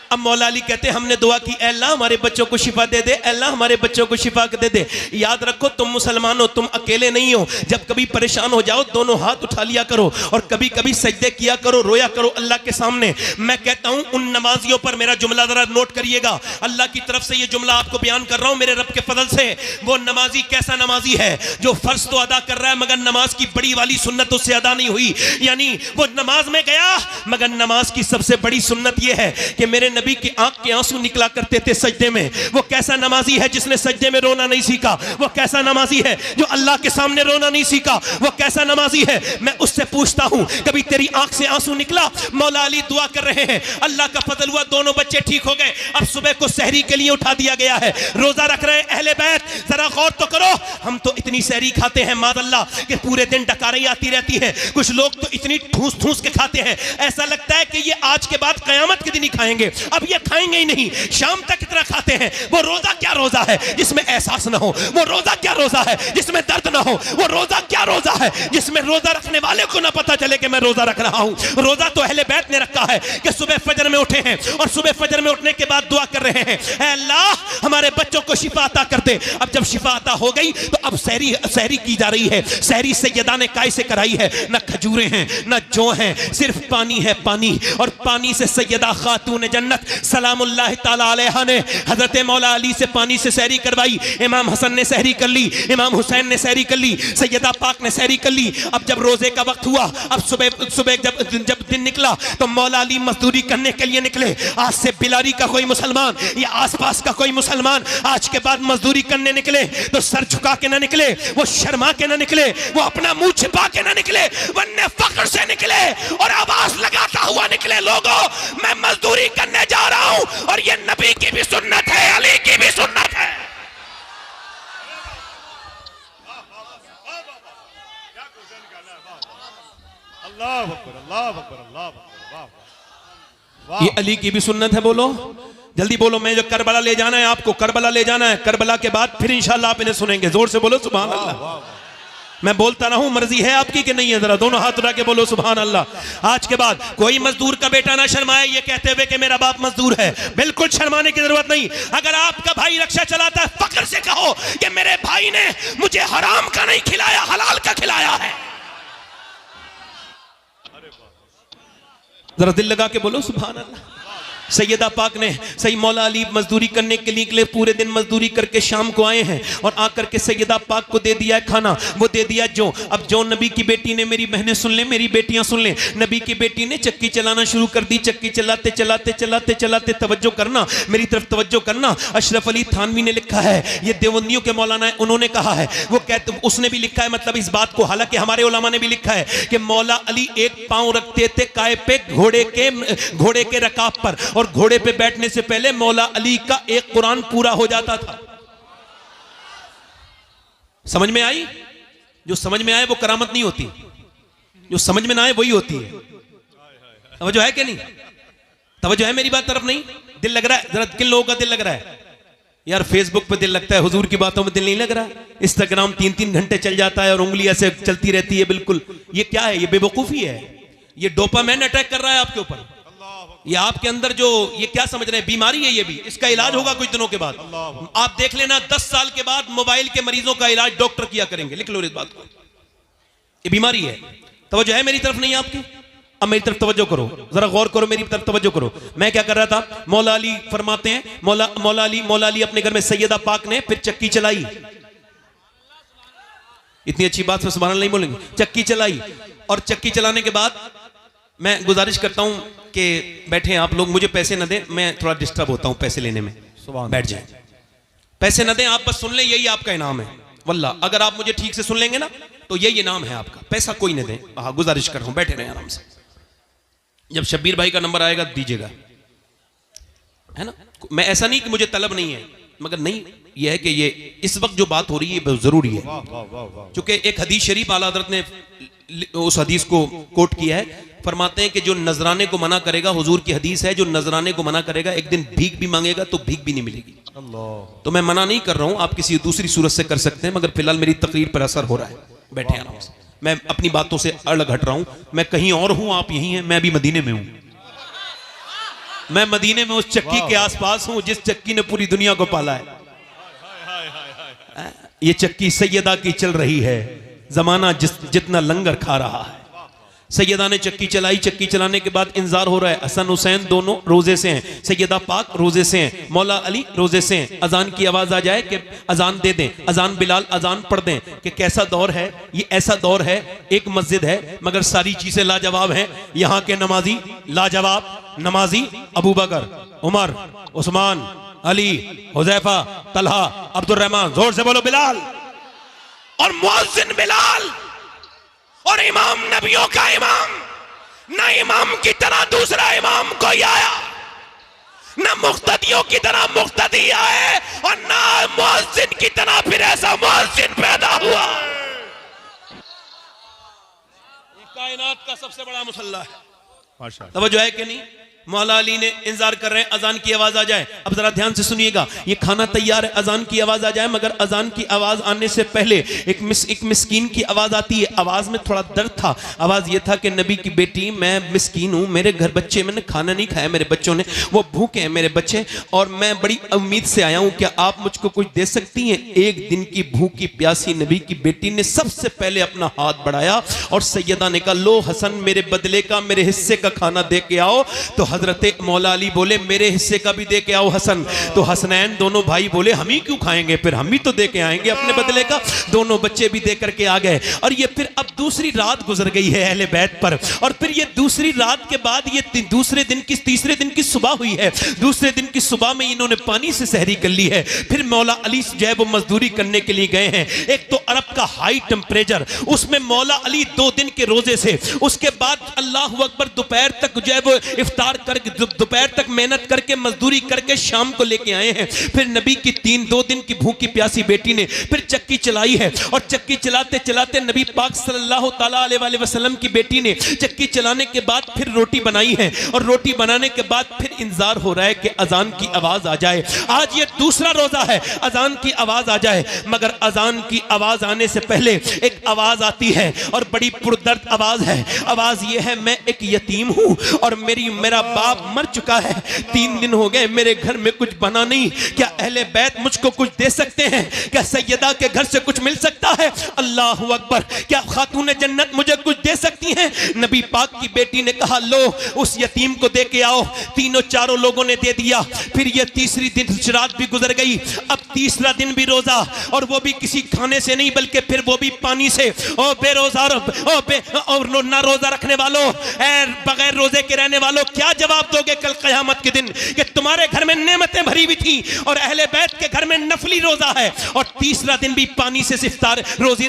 अब मौला अली कहते हमने दुआ की ऐ अल्लाह हमारे बच्चों को शिफा दे दे, ऐ अल्लाह हमारे बच्चों को शिफा दे दे। याद रखो तुम मुसलमान हो, तुम अकेले नहीं हो। जब कभी परेशान हो जाओ दोनों हाथ उठा लिया करो और कभी कभी सजदे किया करो, रोया करो अल्लाह के सामने। मैं कहता हूं उन नमाजियों पर मेरा जुमला जरा नोट करिएगा, अल्लाह की तरफ से ये जुमला आपको बयान कर रहा हूं मेरे रब के फजल से। वो नमाजी कैसा नमाजी है जो फर्ज तो अदा कर रहा है मगर नमाज की बड़ी वाली सुन्नत उससे अदा नहीं हुई। यानी वो नमाज में गया मगर नमाज की सबसे बड़ी सुन्नत ये है कि मेरे नबी की आंख के आंसू निकला करते थे सजदे में। वो कैसा नमाजी है जिसने सजदे में रोना नहीं सीखा? वो कैसा नमाजी है जो अल्लाह के सामने रोना नहीं सीखा? वो कैसा नमाजी है? मैं उससे पूछता हूं कभी तेरी आंख से आंसू निकला? मौला अली दुआ कर रहे हैं, अल्लाह का फजल हुआ दोनों बच्चे ठीक हो गए। अब सुबह को सहरी के लिए उठा दिया गया है, रोजा रख रहे हैं अहले बैत। जरा गौर तो करो, हम तो इतनी सहरी खाते हैं मादअल्लाह कि पूरे दिन डकारें आती रहती हैं। कुछ लोग तो इतनी ठूस ठूस के खाते हैं ऐसा लगता है कि ये आज के बाद कयामत के दिन ही खाएंगे, अब ये खाएंगे ही नहीं, शाम तक इतना खाते हैं। वो रोजा क्या रोजा है जिसमें एहसास ना हो? वो रोजा क्या रोजा है जिसमें दर्द ना हो? वो रोजा क्या रोजा है जिसमें रोजा रखने वाले को ना पता चले कि मैं रोजा रख रहा हूं? रोजा तो अहले बैत ने रखा है कि सुबह फजर में उठे हैं और सुबह फजर में उठने के बाद दुआ कर रहे हैं ऐ अल्लाह हमारे बच्चों को शिफा अता कर दे। अब जब शिफा अता हो गई तो अब सहरी की जा रही है। सहरी सैयदा ने काय से कराई है? ना खजूरें हैं ना जौ हैं, सिर्फ पानी है, पानी। और पानी से सैयदा खातून जन्नत सलामुल्लाह ताला अलैहा ने हजरत मौला अली से पानी से सहरी करवाई। इमाम हसन ने सहरी कर ली, इमाम हुसैन ने सहरी कर ली, सैयदा पाक ने सहरी कर ली। अब जब रोजे का वक्त हुआ, अब सुबह जब दिन निकला तो मौला अली मजदूरी करने के लिए निकले। आज से बिलारी का कोई मुसलमान या आसपास का कोई मुसलमान आज के बाद मजदूरी करने निकले तो सर झुका के ना निकले, वो शर्मा के ना निकले, वो अपना मुंह छिपा के ना निकले, वरना फख्र से निकले और आवाज लगाता हुआ निकले, लोगों मैं मजदूरी करने जा रहा हूं और ये नबी की भी सुन्नत है, अली की भी सुन्नत है। अल्लाह अकबर, अल्लाह अकबर, अल्लाह अकबर। ये अली की भी सुन्नत है। बोलो जल्दी बोलो, मैं जो करबला ले जाना है आपको, करबला ले जाना है। करबला के बाद फिर इंशाल्लाह आप इन्हें सुनेंगे। जोर से बोलो सुभान अल्लाह। मैं बोलता रहूं, मर्जी है आपकी कि नहीं है? जरा दोनों हाथ उठा के बोलो सुभान अल्लाह। आज के बाद कोई मजदूर का बेटा ना शर्माए ये कहते हुए कि मेरा बाप मजदूर है। बिल्कुल शर्माने की जरूरत नहीं। अगर आपका भाई रक्षा चलाता है, फक्र से कहो कि मेरे भाई ने मुझे हराम का नहीं खिलाया, हलाल का खिलाया है। जरा दिल लगा के बोलो सुभान अल्लाह। सैयदा पाक ने सही मौला अली मजदूरी करने के लिए पूरे दिन मजदूरी करके शाम को आए हैं और आकर के सैयदा पाक को दे दिया है खाना। वो दे दिया जो। अब जो नबी की बेटी ने, मेरी बहनें सुन लें, मेरी बेटियां सुन लें, नबी की बेटी ने चक्की चलाना शुरू कर दी। चक्की चलाते चलाते चलाते चलाते, तवज्जो करना, मेरी तरफ तवज्जो करना। अशरफ अली थानवी ने लिखा है, ये देवबंदियों के मौलाना है, उन्होंने कहा है, वो कहते, उसने भी लिखा है मतलब इस बात को, हालांकि हमारे उलमा ने भी लिखा है कि मौला अली एक पांव रखते थे काय पे घोड़े के रकाब पर, और घोड़े पे बैठने से पहले मौला अली का एक कुरान पूरा हो जाता था। समझ में आई? जो समझ में आए वो करामत नहीं होती, जो समझ में ना आए वही होती है। तवज्जो है कि नहीं? तवज्जो है मेरी बात तरफ? नहीं दिल लग रहा है? जरा किन लोगों का दिल लग रहा है? यार फेसबुक पे दिल लगता है, हुजूर की बातों में दिल नहीं लग रहा। इंस्टाग्राम 3-3 घंटे चल जाता है और उंगली ऐसे चलती रहती है। बिल्कुल ये क्या है? ये बेवकूफी है। ये डोपामाइन अटैक कर रहा है आपके ऊपर। ये आपके अंदर जो ये क्या समझ रहे हैं, बीमारी है ये भी। इसका इलाज होगा कुछ दिनों के बाद। आप देख लेना 10 साल के बाद मोबाइल के मरीजों का इलाज डॉक्टर किया करेंगे। लिख लो इस बात को, ये बीमारी है। तवज्जो है मेरी तरफ? नहीं आपकी? अब मेरी तरफ तवज्जो करो, जरा गौर करो, मेरी तरफ तवज्जो करो। मैं क्या कर रहा था? मौला अली फरमाते हैं, मौला अली अपने घर में सैयदा पाक ने फिर चक्की चलाई। इतनी अच्छी बात से सुभान अल्लाह नहीं बोलेंगे। चक्की चलाई, और चक्की चलाने के बाद मैं गुजारिश करता हूं कि बैठे आप लोग, मुझे पैसे न दें, मैं थोड़ा डिस्टर्ब होता हूं पैसे लेने में। बैठ जाएं, पैसे न दें, आप बस सुन लें, यही आपका इनाम है। वल्लाह अगर आप मुझे ठीक से सुन लेंगे ना तो यही इनाम है आपका। पैसा कोई न दें। हाँ गुजारिश कर रहा हूं, बैठे रहें आराम से। जब शब्बीर भाई का नंबर आएगा दीजिएगा, है ना? मैं ऐसा नहीं कि मुझे तलब नहीं है, मगर नहीं यह है कि ये इस वक्त जो बात हो रही है बहुत जरूरी है। क्योंकि एक हदीस शरीफ आला हज़रत ने उस हदीस को कोट किया है। फरमाते हैं कि जो नजराने को मना करेगा, हुजूर की हदीस है, जो नजराने को मना करेगा एक दिन भीख भी मांगेगा तो भीख भी नहीं मिलेगी। तो मैं मना नहीं कर रहा हूं, आप किसी दूसरी सूरत से कर सकते हैं, मगर फिलहाल मेरी तकरीर पर असर हो रहा है। बैठे आराम से। मैं अपनी बातों से अलग हट रहा हूं। मैं कहीं और हूं, आप यहीं हैं। मैं भी मदीने में हूं। मैं मदीने में उस चक्की के आसपास हूं जिस चक्की ने पूरी दुनिया को पाला है। ये चक्की सैयदा की चल रही है, जमाना जितना लंगर खा रहा है। सैयदा ने चक्की चलाई। चक्की चलाने के बाद इंतजार हो रहा है। हसन हुसैन दोनों रोजे से हैं, सैयदा पाक रोजे से हैं, मौला अली रोजे से हैं। अजान की आवाज आ जाए कि अजान दे दें, अजान बिलाल अजान पढ़ दें। कि कैसा दौर है ये? ऐसा दौर है, एक मस्जिद है मगर सारी चीजें लाजवाब हैं। यहाँ के नमाजी लाजवाब नमाजी, अबू बकर, उमर, उस्मान, अली, हुजैफा, तलहा, अब्दुल रहमान। जोर से बोलो बिलाल। और मुअज्जिन बिलाल, और इमाम नबियों का इमाम। ना इमाम की तरह दूसरा इमाम कोई आया, ना मुक्तदियों की तरह मुक्तदी आए, और ना मुअज्जिन की तरह फिर ऐसा मुअज्जिन पैदा हुआ। ये कायनात का सबसे बड़ा मुसल्ला है। माशाअल्लाह। तवज्जो है कि नहीं? मौला अली ने इंतजार कर रहे हैं अजान की आवाज आ जाए। अब जरा ध्यान से सुनिएगा, ये खाना तैयार है, अजान की आवाज आ जाए, मगर अजान की आवाज आने से पहले एक मिस्कीन की आवाज आती है। आवाज में थोड़ा दर्द था। आवाज ये था कि नबी की बेटी, मैं मिस्कीन हूं, मेरे घर बच्चे, मैंने खाना नहीं खाया, मेरे बच्चों ने, वो भूखे हैं मेरे बच्चे, और मैं बड़ी उम्मीद से आया हूं, क्या आप मुझको कुछ दे सकती हैं? एक दिन की भूखी प्यासी नबी की बेटी ने सबसे पहले अपना हाथ बढ़ाया और सैयदा ने कहा, लो हसन मेरे बदले का, मेरे हिस्से का खाना दे के आओ। तो हजरत मौला अली बोले, मेरे हिस्से का भी दे के आओ हसन। तो हसनैन दोनों भाई बोले, हम ही क्यों खाएंगे, फिर हम ही तो दे के आएंगे अपने बदले का। दोनों बच्चे भी दे करके आ गए। और ये फिर अब दूसरी रात गुजर गई है अहले बैत पर, और फिर ये दूसरी रात के बाद ये तीसरे दिन की सुबह हुई है। दूसरे दिन की सुबह में इन्होंने पानी से सहरी कर ली है। फिर मौला अली जो है वो मजदूरी करने के लिए गए हैं। एक तो अरब का हाई टेम्परेचर, उसमें मौला अली 2 दिन के रोजे से, उसके बाद अल्लाह अकबर दोपहर तक जो है वो इफ्तार कर दोपहर तक मेहनत करके मजदूरी करके शाम को लेके आए हैं। फिर नबी की 2 दिन की भूखी प्यासी बेटी ने फिर चक्की चलाई है और चक्की चलाते चलाते नबी पाक सल्लल्लाहु ताला अलैहि वसल्लम की बेटी ने चक्की चलाने के बाद फिर रोटी बनाई है और रोटी बनाने के बाद फिर इंतजार हो रहा है कि अजान की आवाज आ जाए। आज ये दूसरा रोजा है, अजान की आवाज आ जाए, मगर अजान की आवाज आने से पहले एक आवाज आती है और बड़ी पुरदर्द आवाज है। आवाज ये है, मैं एक यतीम हूं और मेरा बाप मर चुका है, 3 दिन हो गए मेरे घर में कुछ बना नहीं, क्या अहले बैत मुझको कुछ दे सकते हैं? क्या सैयदा के घर से कुछ मिल सकता है? अल्लाह अकबर, क्या खातून जन्नत मुझे कुछ दे सकती हैं? नबी पाक की बेटी ने कहा, लो उस यतीम को दे के आओ। 3-4 लोगों ने दे दिया। फिर ये तीसरी दिन रात भी गुजर गई, अब तीसरा दिन भी रोजा, और वो भी किसी खाने से नहीं बल्कि फिर वो भी पानी से। ओ बेरोजार और ना रोजा रखने वालों, बगैर रोजे के रहने वालों, क्या जवाब दोगे कल क़यामत के दिन कि तुम्हारे घर में नेमतें भरी हुई थी और अहले बैत के घर में नफली रोजा है और तीसरा दिन भी पानी से इफ्तार रोजी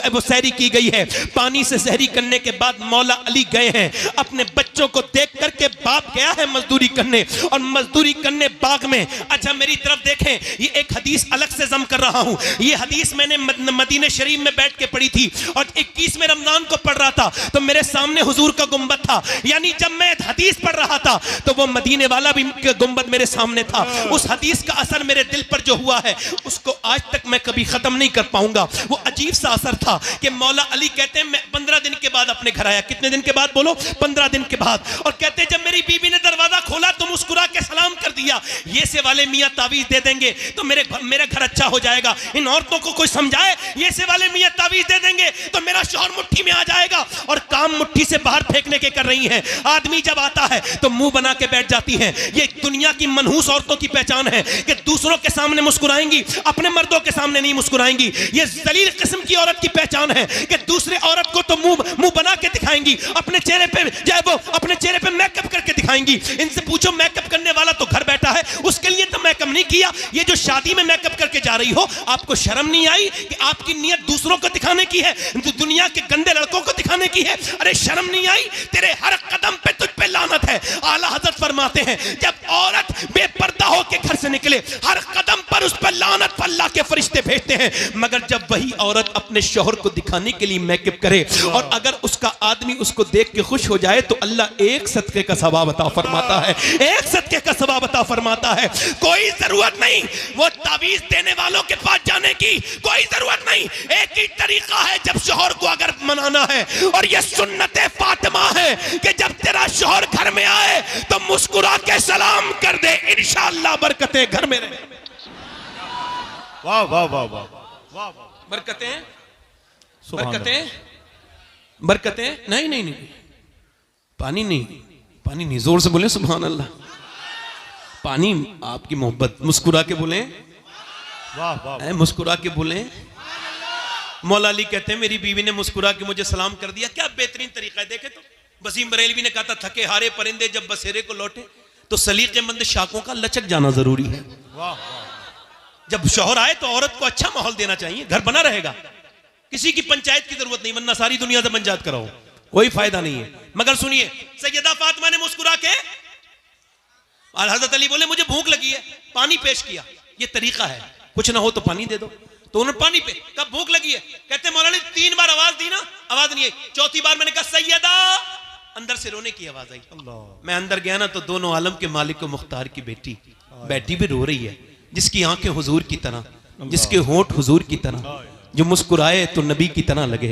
वो सहरी की गई है। पानी से सहरी करने के बाद मौला अली गए हैं, अपने बच्चों को देख करके बाप गया है मजदूरी करने और मजदूरी करने बाग में। अच्छा मेरी तरफ देखें, ये एक हदीस अलग से जम कर रहा हूं। ये हदीस मैंने मदीने शरीफ में बैठ के पढ़ी थी और 21वें रमजान को पढ़ रहा था तो मेरे सामने हुजूर का गुंबद था। यानी जब मैं हदीस पढ़ रहा था तो वो मदीने वाला भी गुंबद मेरे सामने था। उस हदीस का असर मेरे दिल पर जो हुआ है उसको आज तक मैं कभी खत्म नहीं कर पाऊंगा। वो अजीब सा असर था कि मौला अली कहते हैं मैं 15 दिन के बाद अपने घर आया। कितने दिन के बाद बोलो? 15 दिन के बाद। और कहते हैं जब मेरी बीबी ने दरवाजा खोला तो मुस्कुरा के सलाम कर दिया, ये से वाले मियां तावीज दे देंगे तो मेरा घर अच्छा हो जाएगा। इन औरतों को कोई समझाए, ये से वाले मियां तावीज दे देंगे तो मेरा शौहर मुट्ठी में आ जाएगा। और काम मुट्ठी से बाहर फेंकने के कर रही हैं। आदमी जब आता है तो मुंह बना के बैठ जाती हैं। ये दुनिया की मनहूस औरतों की पहचान है कि दूसरों के सामने मुस्कुराएंगी, अपने मर्दों के सामने नहीं मुस्कुराएंगी। ये जलील किस्म की औरत की पहचान है कि दूसरे औरत को तो मुंह बना के दिखाएंगी, अपने चेहरे पे चाहे वो अपने चेहरे पे मेकअप करके दिखाएंगी। इनसे पूछो मेकअप करने वाला तो घर बैठा है, उसके लिए तो मेकअप नहीं किया। ये जो शादी में मेकअप करके जा रही हो, आपको शर्म नहीं आई कि आपकी नीयत दूसरों को दिखाने की है, दुनिया के गंदे लड़कों को दिखाने की है? अरे शर्म नहीं आई? तेरे हर कदम पे तुझ पे लानत है। आला हजरत फरमाते हैं जब औरत बेपर्दा होकर घर से निकले हर कदम पर उस पर लानत पर अल्लाह के फरिश्ते भेजते हैं। मगर जब वही औरत अपने शौहर को दिखाने के लिए मेकअप करे और अगर उसका आदमी उसको देख के खुश हो जाए तो अल्लाह एक सदके का सवाब अता फरमाता है, एक सदके का सवाब अता फरमाता है। कोई जरूरत नहीं वो तावीज देने वालों के पास जाने की, कोई जरूरत नहीं। एक ही तरीका है जब शौहर को अगर मनाना है, और ये सुन्नत फातिमा है कि जब तेरा शौहर घर में आए तो मुस्कुरा के सलाम कर दे, इंशाअल्लाह बरकतें घर में रहे। वाह वाह वाह वाह वाह, बरकतें बरकतें बरकतें। नहीं नहीं नहीं, पानी नहीं, पानी नहीं, जोर से बोले सुभान अल्लाह। पानी आपकी मोहब्बत, मुस्कुरा के बोले वाह वाह, मुस्कुरा के बोले। मौला अली कहते हैं मेरी बीवी ने मुस्कुरा के मुझे सलाम कर दिया। क्या बेहतरीन तरीका है। देखे तो वसीम बरेलवी ने कहा था थके हारे परिंदे जब बसेरे को लौटे तो सलीकेमंद शाखों का लचक जाना जरूरी है। जब शौहर आए तो औरत को अच्छा माहौल देना चाहिए, घर बना रहेगा। किसी की पंचायत की जरूरत नहीं, वरना सारी दुनिया से पंचायत कराओ, कोई फायदा नहीं है। मगर सुनिए, सैयदा फातिमा ने मुस्कुरा के हजरत अली बोले मुझे भूख लगी है, पानी पेश किया। ये तरीका है, कुछ ना हो तो पानी दे दो। तो उन्होंने पानी पे कब भूख लगी है, कहते मौलाना 3 बार आवाज दी ना, आवाज नहीं आई। 4थी बार मैंने कहा सैयदा, अंदर से रोने की आवाज आई। मैं अंदर गया ना तो दोनों आलम के मालिक को मुख्तार की बेटी बैठी भी रो रही है, जिसकी आंखें हुजूर की तरह, जिसके होंठ हुजूर की तरह, जो मुस्कुराए तो नबी की तरह लगे,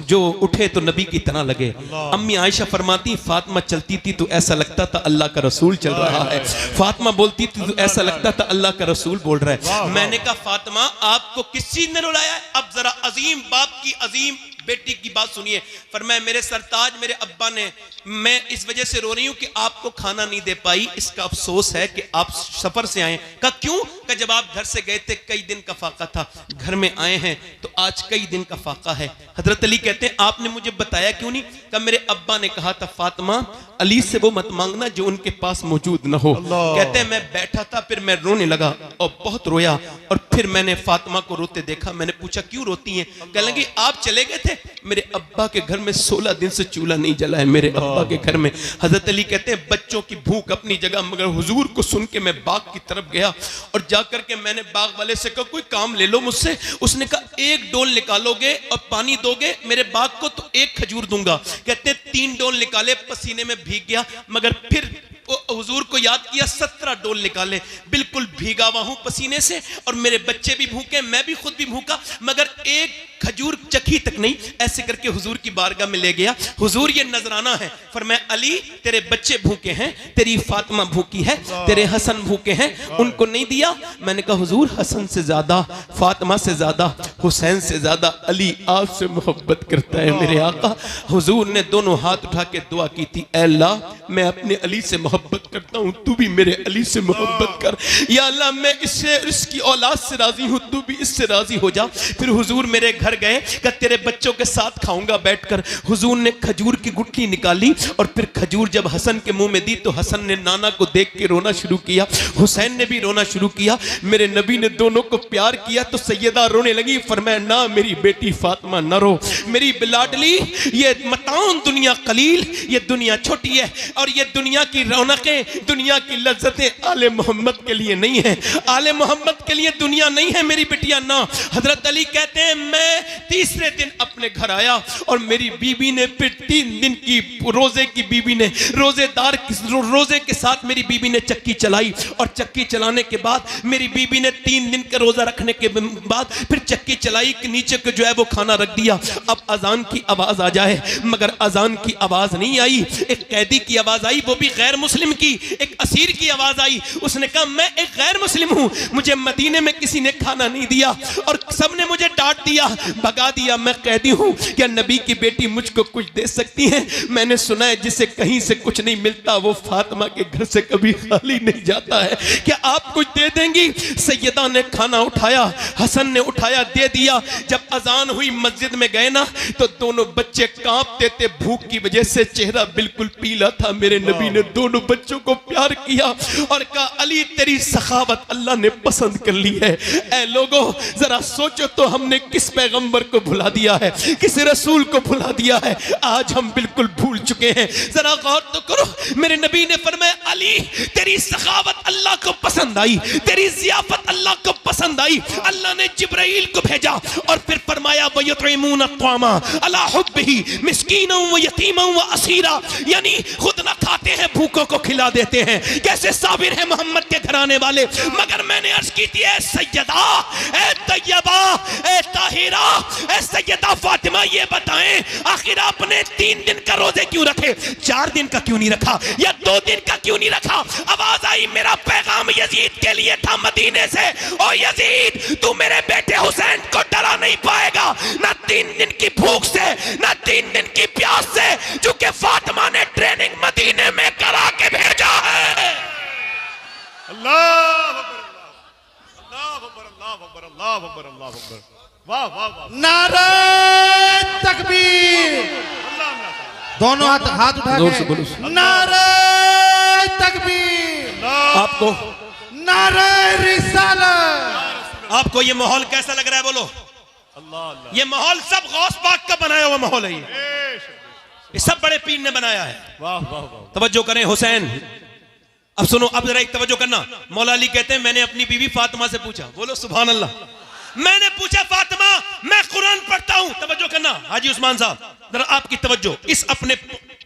जो उठे तो नबी की तरह लगे। अम्मी आयशा फरमाती फातिमा चलती थी तो ऐसा लगता था अल्लाह का रसूल चल रहा है, फातिमा बोलती थी तो ऐसा लगता था अल्लाह का रसूल बोल रहा है। मैंने कहा फातिमा आपको किस चीज ने रुलाया है? अब जरा अजीम बाप की अजीम बेटी की बात सुनिए। फरमाया मेरे सरताज मेरे अब्बा ने, मैं इस वजह से रो रही हूं कि आपको खाना नहीं दे पाई, इसका अफसोस है कि आप सफर से आए। कहा क्यों? कि जब आप घर से गए थे कई दिन का फाका था, घर में आए हैं तो आज कई दिन का फाका है। हजरत अली कहते हैं आपने मुझे बताया क्यों नहीं? कहा मेरे अब्बा ने कहा था फातिमा अली से वो मत मांगना जो उनके पास मौजूद न हो। कहते हैं मैं बैठा था, फिर मैं रोने लगा और बहुत रोया, और फिर मैंने फातिमा को रोते देखा। मैंने पूछा क्यों रोती हैं? कहने लगी आप चले गए थे, मेरे अब्बा के घर में 16 दिन से चूल्हा नहीं जला है मेरे अब्बा के घर में। हजरत अली कहते हैं बच्चों की भूख अपनी जगह, मगर हुजूर को सुन के मैं बाग की तरफ गया और जाकर के मैंने बाग वाले से कहा कोई काम ले लो मुझसे। उसने कहा एक डोल निकालोगे और पानी दोगे मेरे बाग को तो एक खजूर दूंगा। कहते 3 डोल निकाले, पसीने में भीग गया, मगर फिर हुजूर को याद किया, 17 डोल निकाले, बिल्कुल भीगा हुआ हूं पसीने से, और मेरे बच्चे भी भूखे, मैं भी खुद भी भूखा, मगर एक खजूर चखी तक नहीं। ऐसे करके हुजूर की बारगाह में ले गया। हुजूर ये नजराना है, फरमाया अली तेरे बच्चे भूखे हैं, तेरी फातिमा भूखी है, तेरे हसन भूखे हैं, उनको नहीं दिया। मैंने कहा हुजूर हसन से ज्यादा, फातिमा से ज्यादा, हुसैन से ज्यादा अली आपसे मोहब्बत करता है मेरे आका। हुजूर ने दोनों हाथ उठा के दुआ की थी, ऐ अल्लाह मैं अपने अली से मोहब्बत करता हूं, तू भी मेरे अली से मोहब्बत कर। या अल्लाह मैं इससे, इसकी औलाद से राजी हूं, तू भी इससे राजी हो जा। फिर हुजूर मेरे घर गए, कि तेरे बच्चों के साथ खाऊंगा बैठकर। हुजूर ने खजूर की गुठली निकाली और फिर खजूर जब हसन के मुंह में दी तो हसन ने नाना को देख के रोना शुरू किया, हुसैन ने भी रोना शुरू किया। मेरे नबी ने दोनों को प्यार किया तो सैयदा रोने लगी, फरमाया ना मेरी बेटी फातिमा न रो, मेरी बिलाडली, ये मताउन दुनिया कलील, ये दुनिया छोटी है और ये दुनिया की रौनकें, दुनिया की लज्जतें आले मोहम्मद के लिए नहीं है, आले मोहम्मद के लिए दुनिया नहीं है मेरी बिटिया ना। हजरत अली कहते हैं मैं तीसरे दिन अपने घर आया और मेरी बीबी ने फिर 3 दिन की रोजे की बीबी ने रोजेदार रोजे के साथ मेरी बीबी ने चक्की चलाई, और चक्की चलाने के बाद मेरी बीबी ने 3 दिन का रोजा रखने के बाद फिर चक्की चलाई कि नीचे को जो है वो खाना रख दिया। अब अजान की आवाज आ जाए, मगर अजान की आवाज नहीं आई, एक कैदी की आवाज आई, वो भी गैर मुस्लिम की, एक असीर की आवाज आई। उसने कहा मैं एक गैर मुस्लिम हूं, मुझे मदीने में किसी ने खाना नहीं दिया और सबने मुझे डांट दिया, भगा दिया, मैं कैदी हूं, क्या नबी की बेटी मुझको कुछ दे सकती है? मैंने सुना है जिसे कहीं से कुछ नहीं मिलता वो फातिमा के घर से कभी खाली नहीं जाता है, क्या आप कुछ दे देंगी? सैयदा ने खाना उठाया, हसन ने उठाया, दे दिया। जब अजान हुई मस्जिद में गए ना तो दोनों बच्चे कांपते थे भूख की वजह से, चेहरा बिल्कुल पीला था। मेरे नबी ने दोनों बच्चों को प्यार किया और कहा अली तेरी सखावत अल्लाह ने पसंद कर ली है। ऐ लोगों जरा सोचो तो हमने किस पैगंबर को भुला दिया है, किस रसूल को भुला दिया है, आज हम बिल्कुल भूल चुके हैं। जरा गौर तो करो, मेरे नबी ने फरमाया अली तेरी सखावत अल्लाह को पसंद आई, तेरी ज़ियाफत अल्लाह को पसंद आई। अल्लाह ने जिब्राइल को भेजा और फिर फरमाया वयुतइमून अत्वामा अला हुब्बिही मिस्कीनन व यतीमन व असीरा, यानी खुद ना खाते हैं भूखों को खिला देते हैं। कैसे साबिर है मोहम्मद के घराने वाले। मगर मैंने अर्ज की थी, ए सैयदा, ए तैयबा, ए ताहिरा, ए सैयदा फातिमा, ये बताएं आखिर आपने 3 दिन का रोजे क्यों रखे, 4 दिन का क्यों नहीं रखा, या 2 दिन का क्यों नहीं रखा? आवाज आई मेरा पैगाम यजीद के लिए था मदीने से, ओ यजीद तू मेरे बेटे हुसैन को डरा नहीं पाएगा, ना 3 दिन की भूख से, ना 3 दिन की प्यास से, चूंकि फातिमा ने ट्रेनिंग मदीने में करा के भेजा है। अल्लाह अकबर, अल्लाह अकबर, अल्लाह अकबर, अल्लाह अकबर, अल्लाह अकबर, वाह वाह वाह, नारे तकबीर, दोनों हाथ उठा के नारे तकबीर, आपको नारे रिसालत। आपको ये माहौल कैसा लग रहा है? बोलो अल्लाह। ये माहौल सब गौस पाक का बनाया हुआ माहौल है, ये सब बड़े पीर ने बनाया है। वाह वाह वाह, तवज्जो करें हुसैन, अब सुनो, अब जरा एक तवज्जो करना। मौला अली कहते हैं मैंने अपनी बीवी फातिमा से पूछा, बोलो सुभान अल्लाह, मैंने पूछा फातिमा मैं कुरान पढ़ता हूं, तवज्जो करना हाजी उस्मान साहब, जरा आपकी तवज्जो इस अपने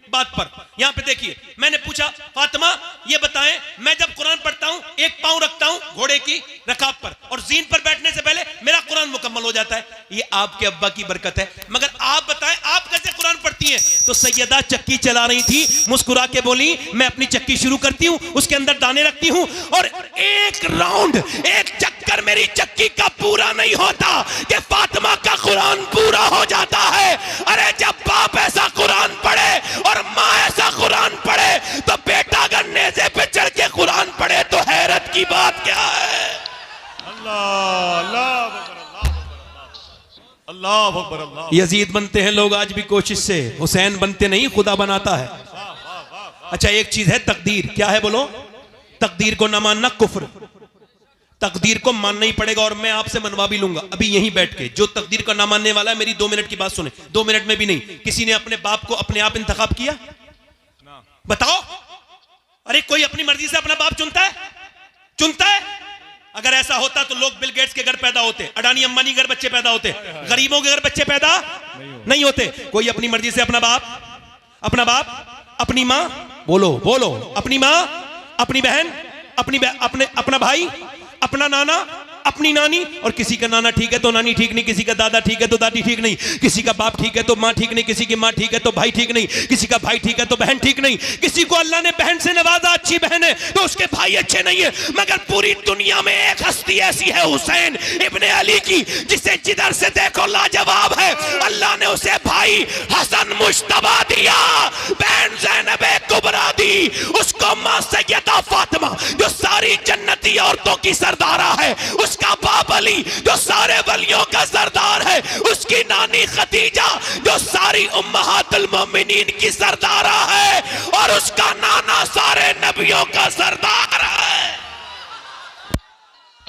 बात पर, यहां पे देखिए। मैंने पूछा फातिमा ये बताएं मैं जब कुरान पढ़ता हूं एक पांव रखता हूं घोड़े की रकाब पर और जीन पर बैठने से पहले मेरा कुरान मुकम्मल हो जाता है, ये आपके अब्बा की बरकत है, मगर आप बताएं आप कैसे कुरान पढ़ती हैं? तो सैयदा चक्की चला रही थी, मुस्कुरा के बोली मैं अपनी चक्की शुरू करती हूं, उसके अंदर दाने रखती हूं और एक राउंड, एक चक्कर मेरी चक्की का पूरा नहीं होता कि फातिमा का कुरान पूरा हो जाता है। अरे जब बाप ऐसा कुरान पढ़े और माँ ऐसा कुरान पढ़े तो बेटा अगर नेज़े पे चढ़ के कुरान पढ़े तो हैरत की बात क्या है? अल्लाह अल्लाह अकबर, अल्लाह अकबर, अल्लाह अकबर अल्लाह। यजीद बनते हैं लोग आज भी कोशिश से, हुसैन बनते नहीं, खुदा बनाता है। अच्छा एक चीज है तकदीर, क्या है बोलो? तकदीर को ना मानना कुफ्र, तकदीर को मानना ही पड़ेगा। और मैं आपसे मनवा भी लूंगा अभी यहीं बैठ के, जो तकदीर को ना मानने वाला है मेरी 2 मिनट की बात सुने, 2 मिनट में भी नहीं। किसी ने अपने बाप को अपने आप इंतखाब किया? बताओ। अरे कोई अपनी मर्जी से अपना बाप चुनता है? चुनता है? अगर ऐसा होता तो लोग बिल गेट्स के घर पैदा होते, अडानी अंबानी के घर बच्चे पैदा होते, गरीबों के घर बच्चे पैदा नहीं होते। कोई अपनी मर्जी से अपना बाप, अपनी मां, बोलो बोलो, अपनी मां, अपनी बहन, अपना भाई, अपना नाना, अपनी नानी। और किसी का नाना ठीक है तो नानी ठीक नहीं, किसी का दादा ठीक है तो दादी ठीक नहीं, किसी का बाप ठीक है तो माँ ठीक नहीं, किसी की माँ ठीक है तो भाई ठीक नहीं, किसी का भाई ठीक है तो बहन ठीक नहीं, किसी को अल्लाह ने बहन से नवाजा, अच्छी बहन है तो उसके भाई अच्छे नहीं है। मगर पूरी दुनिया में एक हस्ती ऐसी है हुसैन इब्ने अली की, जिसे जिधर से देखो लाजवाब है। अल्लाह ने उसे भाई हसन मुश्तबा दिया, बहन ज़ैनब कुबरा दी, उसको मां सैयदा फातिमा जो सारी जन्नती औरतों की सरदारा है, उसका बाप अली जो सारे वलियों का सरदार है, उसकी नानी खदीजा जो सारी उम्महातुल मोमिनीन की सरदारा है, और उसका नाना सारे नबियों का सरदार है।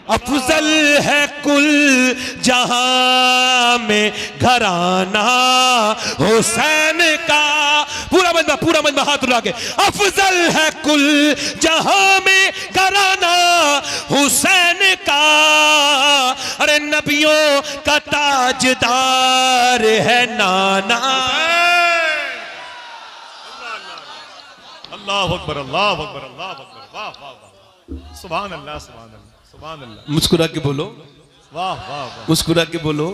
अफजल है कुल जहां में घराना हुसैन का, पूरा बंदा हाथ उठा के, अफजल है कुल जहां में घराना हुसैन का, अरे नबियों का ताजदार है नाना। अल्लाह अकबर अल्लाह अकबर अल्लाह अकबर। वाह वाह वाह, सुभान अल्लाह सुभान अल्लाह सुभान अल्लाह। मुस्कुरा के बोलो, वाह वाह वाह, मुस्कुरा के बोलो।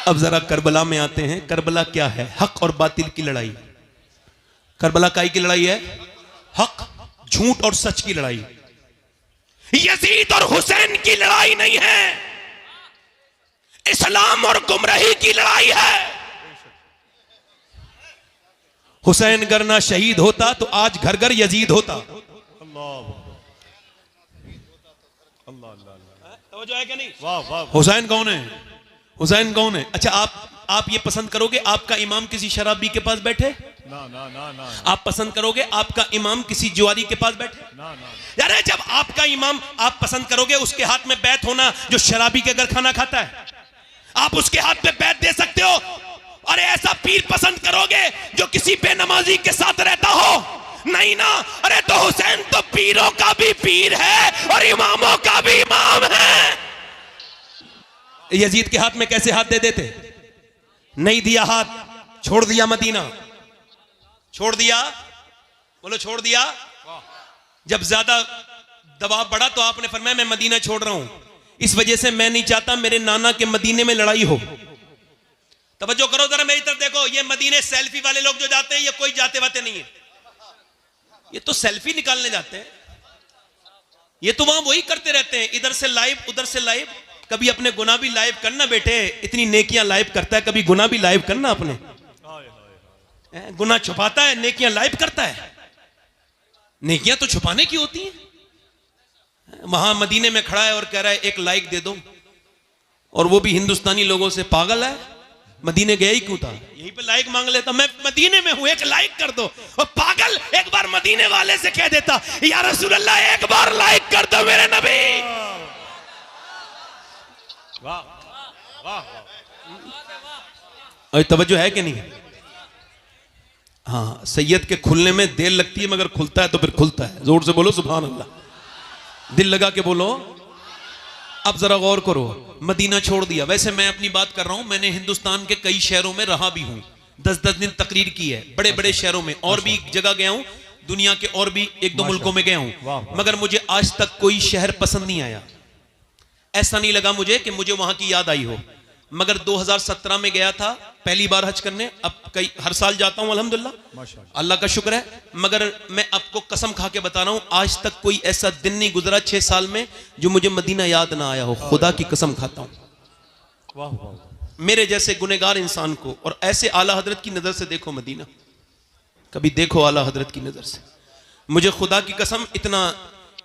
अब जरा करबला में आते हैं। करबला क्या है? हक और बातिल की लड़ाई। करबला काई की लड़ाई है? हक, झूठ और सच की लड़ाई। यजीद और हुसैन की लड़ाई नहीं है, इस्लाम और गुमराही की लड़ाई है। हुसैन अगर ना शहीद होता तो आज घर घर यजीद होता। अल्लाह अल्लाह, तो जो है क्या नहीं? वाह वाह। हुसैन कौन है? हुसैन कौन है? अच्छा आप ये पसंद करोगे आपका इमाम किसी शराबी के पास बैठे? ना ना ना ना। आप पसंद करोगे आपका इमाम किसी जुआरी के पास बैठे? ना ना। यार जब आपका इमाम, आप पसंद करोगे उसके हाथ में बैत होना जो शराबी के घर खाना खाता है? आप उसके हाथ में बैत दे सकते हो? अरे ऐसा पीर पसंद करोगे जो किसी बेनमाजी के साथ रहता हो? नहीं ना। अरे तो हुसैन तो पीरों का भी पीर है और इमामों का भी इमाम है। यजीद के हाथ में कैसे हाथ दे देते? नहीं दिया हाथ, छोड़ दिया मदीना, छोड़ दिया, बोलो छोड़ दिया। जब ज्यादा दबाव बढ़ा तो आपने फरमाया मैं मदीना छोड़ रहा हूं, इस वजह से मैं नहीं चाहता मेरे नाना के मदीने में लड़ाई हो। तवज्जो करो जरा मेरी तरफ देखो, ये मदीने सेल्फी वाले लोग जो जाते हैं ये कोई जाते वाते नहीं है, ये तो सेल्फी निकालने जाते हैं। ये तो वहां वही करते रहते हैं, इधर से लाइव उधर से लाइव। कभी अपने गुनाह भी लाइव करना बेटे, इतनी नेकियां लाइव करता है, कभी गुनाह भी लाइव करना अपने। गुनाह छुपाता है, नेकियां लाइव करता है। नेकियां तो छुपाने की होती हैं। वहां मदीने में खड़ा है और कह रहा है एक लाइक दे दो, और वो भी हिंदुस्तानी लोगों से। पागल है, मदीने गया ही क्यों था? यहीं पे लाइक मांग लेता, मैं मदीने में हूं एक लाइक कर दो। और पागल एक बार मदीने वाले से कह देता या रसूल अल्लाह एक बार लाइक कर दो मेरे नबी। वाह वाह। और तवज्जो है कि नहीं? हाँ, सैयद के खुलने में देर लगती है मगर खुलता है तो फिर खुलता है। जोर से बोलो सुभान अल्लाह, दिल लगा के बोलो। अब जरा गौर करो, मदीना छोड़ दिया। वैसे मैं अपनी बात कर रहा हूं, मैंने हिंदुस्तान के कई शहरों में रहा भी हूं, 10-10 दिन तकरीर की है, बड़े बड़े शहरों में, और भी जगह गया हूं, दुनिया के और भी 1-2 मुल्कों में गया हूं, मगर मुझे आज तक कोई शहर पसंद नहीं आया। ऐसा नहीं लगा मुझे कि मुझे वहां की याद आई हो। मगर 2017 में गया था पहली बार हज करने, अब हर साल जाता हूं अल्हम्दुलिल्लाह, अल्लाह का शुक्र है। मगर मैं आपको कसम खा के बता रहा हूं, आज तक कोई ऐसा दिन नहीं गुजरा 6 साल में जो मुझे मदीना याद ना आया हो। खुदा की कसम खाता हूं। मेरे जैसे गुनहगार इंसान को, और ऐसे आला हजरत की नजर से देखो मदीना, कभी देखो आला हजरत की नजर से। मुझे खुदा की कसम इतना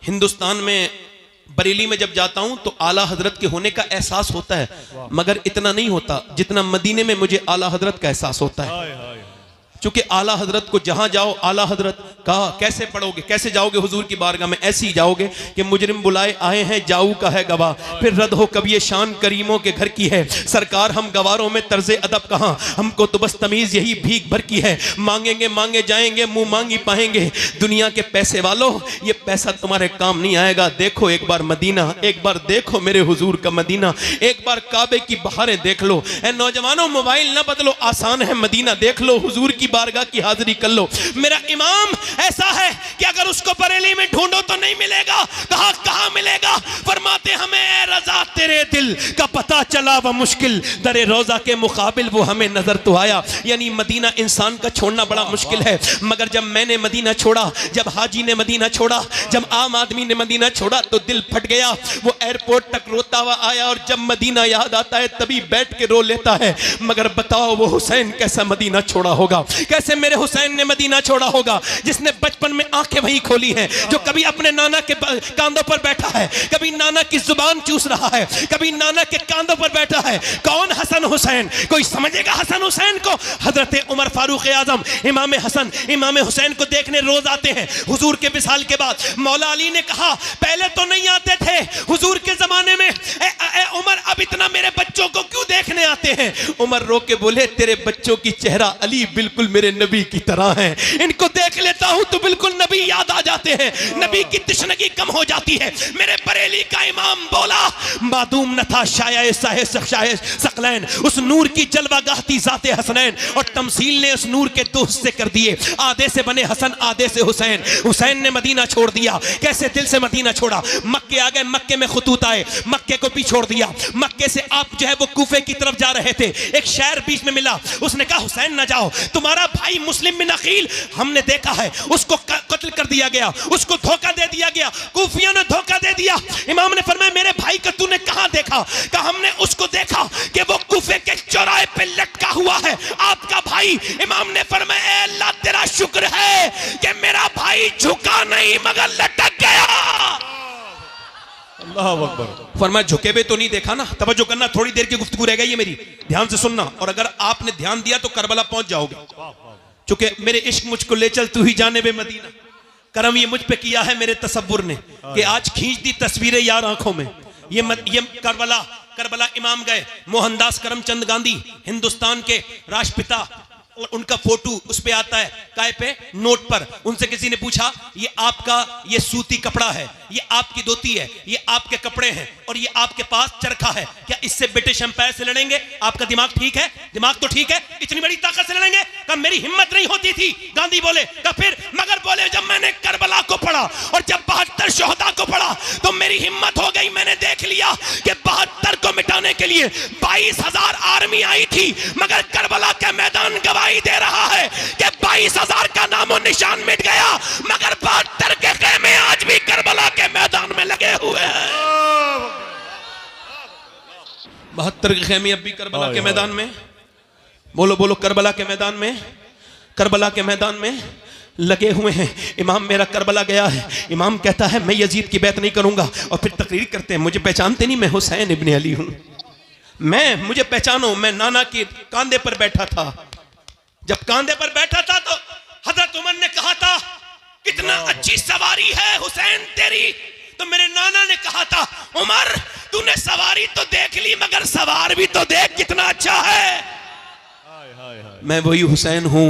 हिंदुस्तान में बरेली में जब जाता हूं तो आला हजरत के होने का एहसास होता है, मगर इतना नहीं होता जितना मदीने में मुझे आला हजरत का एहसास होता है। हाय हाय चूंकि आला हजरत को जहां जाओ आला हजरत कहा, कैसे पढ़ोगे, कैसे जाओगे हुजूर की बारगाह में? ऐसे ही जाओगे कि मुजरिम बुलाए आए हैं, जाऊ का है गवाह, फिर रद हो कभी ये शान करीमों के घर की है। सरकार हम गवारों में तर्ज अदब कहाँ, हमको तो बस तमीज यही भीख भर की है। मांगेंगे मांगे जाएंगे, मुंह मांगी पाएंगे। दुनिया के पैसे वालों, ये पैसा तुम्हारे काम नहीं आएगा। देखो एक बार मदीना, एक बार देखो मेरे हुजूर का मदीना, एक बार काबे की बहारें देख लो। ए नौजवानों, मोबाइल ना बदलो, आसान है मदीना देख लो, हुजूर की बारगाह की हाजिरी कर लो। मेरा इमाम ऐसा है कि अगर उसको बरेली में ढूंढो तो नहीं मिलेगा। कहां कहां मिलेगा? फरमाते हमें ए रजा तेरे दिल का पता चला व मुश्किल दरे रोजा के मुकाबिल वो हमें नजर तो आया। यानी मदीना इंसान का छोड़ना बड़ा मुश्किल है, मगर जब मैंने मदीना छोड़ा, जब हाजी ने मदीना छोड़ा, जब आम आदमी ने मदीना छोड़ा तो दिल फट गया। वो एयरपोर्ट तक रोता हुआ आया और जब मदीना याद आता है तभी बैठ के रो लेता है। मगर बताओ वो हुसैन कैसा मदीना छोड़ा होगा, कैसे मेरे हुसैन ने मदीना छोड़ा होगा, जिसने बचपन में आंखें वही खोली हैं, जो कभी अपने नाना के कांधों पर बैठा है, कभी नाना की जुबान चूस रहा है, कभी नाना के कांधों पर बैठा है। कौन? हसन हुसैन। कोई समझेगा हसन हुसैन को? हजरत उमर फारूक आजम इमाम हसन इमाम हुसैन को देखने रोज आते हैं हुजूर के विसाल के बाद। मौला अली ने कहा पहले तो नहीं आते थे हुजूर के जमाने में, उमर अब इतना मेरे बच्चों को क्यों देखने आते हैं? उमर रो के बोले तेरे बच्चों की चेहरा अली बिल्कुल मेरे नबी की तरह है, इनको देख लेता हूं तो बिल्कुल नबी याद आ जाते हैं, नबी की तशनगी कम हो जाती है। मेरे बरेली का इमाम बोला मादूम न था शाये सकलैन, उस नूर की जलवा गाहती जाते हसनैन, और तमसील ने उस नूर के दो हिस्से कर दिए, आधे से बने हसन आधे से हुसैन। हुसैन ने मदीना छोड़ दिया। कैसे दिल से मदीना छोड़ा? मक्के आ गए, मक्के में खुतूत आए, मक्के को भी छोड़ दिया। मक्के से आप जो है वो कूफे की तरफ जा रहे थे, एक शहर बीच में मिला, उसने कहा हुसैन ना जाओ, तुम्हारा भाई मुस्लिम बिन अकील हमने देखा है उसको कत्ल कर दिया गया, उसको धोखा दे दिया गया, कूफियों ने धोखा दे दिया। इमाम ने फरमाया मेरे भाई का तूने कहां देखा? कहा हमने उसको देखा कि वो कूफे के चौराहे पे लटका हुआ है, आपका भाई। इमाम ने फरमाया अल्लाह तेरा शुक्र है कि मेरा भाई झुका नहीं मगर लटक गया। अल्लाह अकबर। फरमाया झुके हुए तो नहीं देखा ना। तवज्जो करना, थोड़ी देर की गुफ्तगू रह गई है मेरी, ध्यान से सुनना, और अगर आपने ध्यान दिया तो करबला पहुंच जाओगे। चूंकि मेरे इश्क मुझको ले चल तू ही जाने बे मदीना, करम ये मुझ पे किया है मेरे तसव्वुर ने कि आज खींच दी तस्वीरें यार आंखों में। ये करबला इमाम गए, मोहनदास करमचंद गांधी हिंदुस्तान के राष्ट्रपिता, और उनका फोटो उस पे आता है काय पे, नोट पर। उनसे किसी ने पूछा ये आपका ये सूती कपड़ा है, ये आपकी धोती है, ये आपके कपड़े हैं, और ये आपके पास चरखा है, क्या इससे ब्रिटिश एम्पायर से लड़ेंगे? आपका दिमाग ठीक है? दिमाग तो ठीक है, इतनी बड़ी ताकत से लड़ेंगे? कब मेरी हिम्मत नहीं होती थी। गांधी बोले कब फिर, मगर बोले जब मैंने करबला को पढ़ा और जब 72 शोहदा को पढ़ा तो मेरी हिम्मत हो गई। मैंने देख लिया कि 72 को मिटाने के लिए 22,000 आर्मी आई थी, मगर करबला के मैदान गवाही दे रहा है कि 22,000 का नामो निशान मिट गया, मगर 72 के खेमे आज भी करबला के मैदान में लगे हुए हैं। 72 के खेमे अब भी करबला के मैदान में, बोलो बोलो, करबला के मैदान में, करबला के मैदान में लगे हुए हैं। इमाम मेरा करबला गया है, इमाम कहता है मैं यजीद की बैत नहीं करूंगा, और फिर तकरीर करते हैं मुझे पहचानते नहीं, मैं हुसैन इब्ने अली हूं, मुझे पहचानो, मैं नाना के कांधे पर बैठा था। जब कांधे पर बैठा था तो हजरत उमर ने कहा था कितना अच्छी सवारी है हुसैन तेरी, तो मेरे नाना ने कहा था उमर तूने सवारी तो देख ली मगर सवार भी तो देख कितना अच्छा है। मैं वही हुसैन हूं,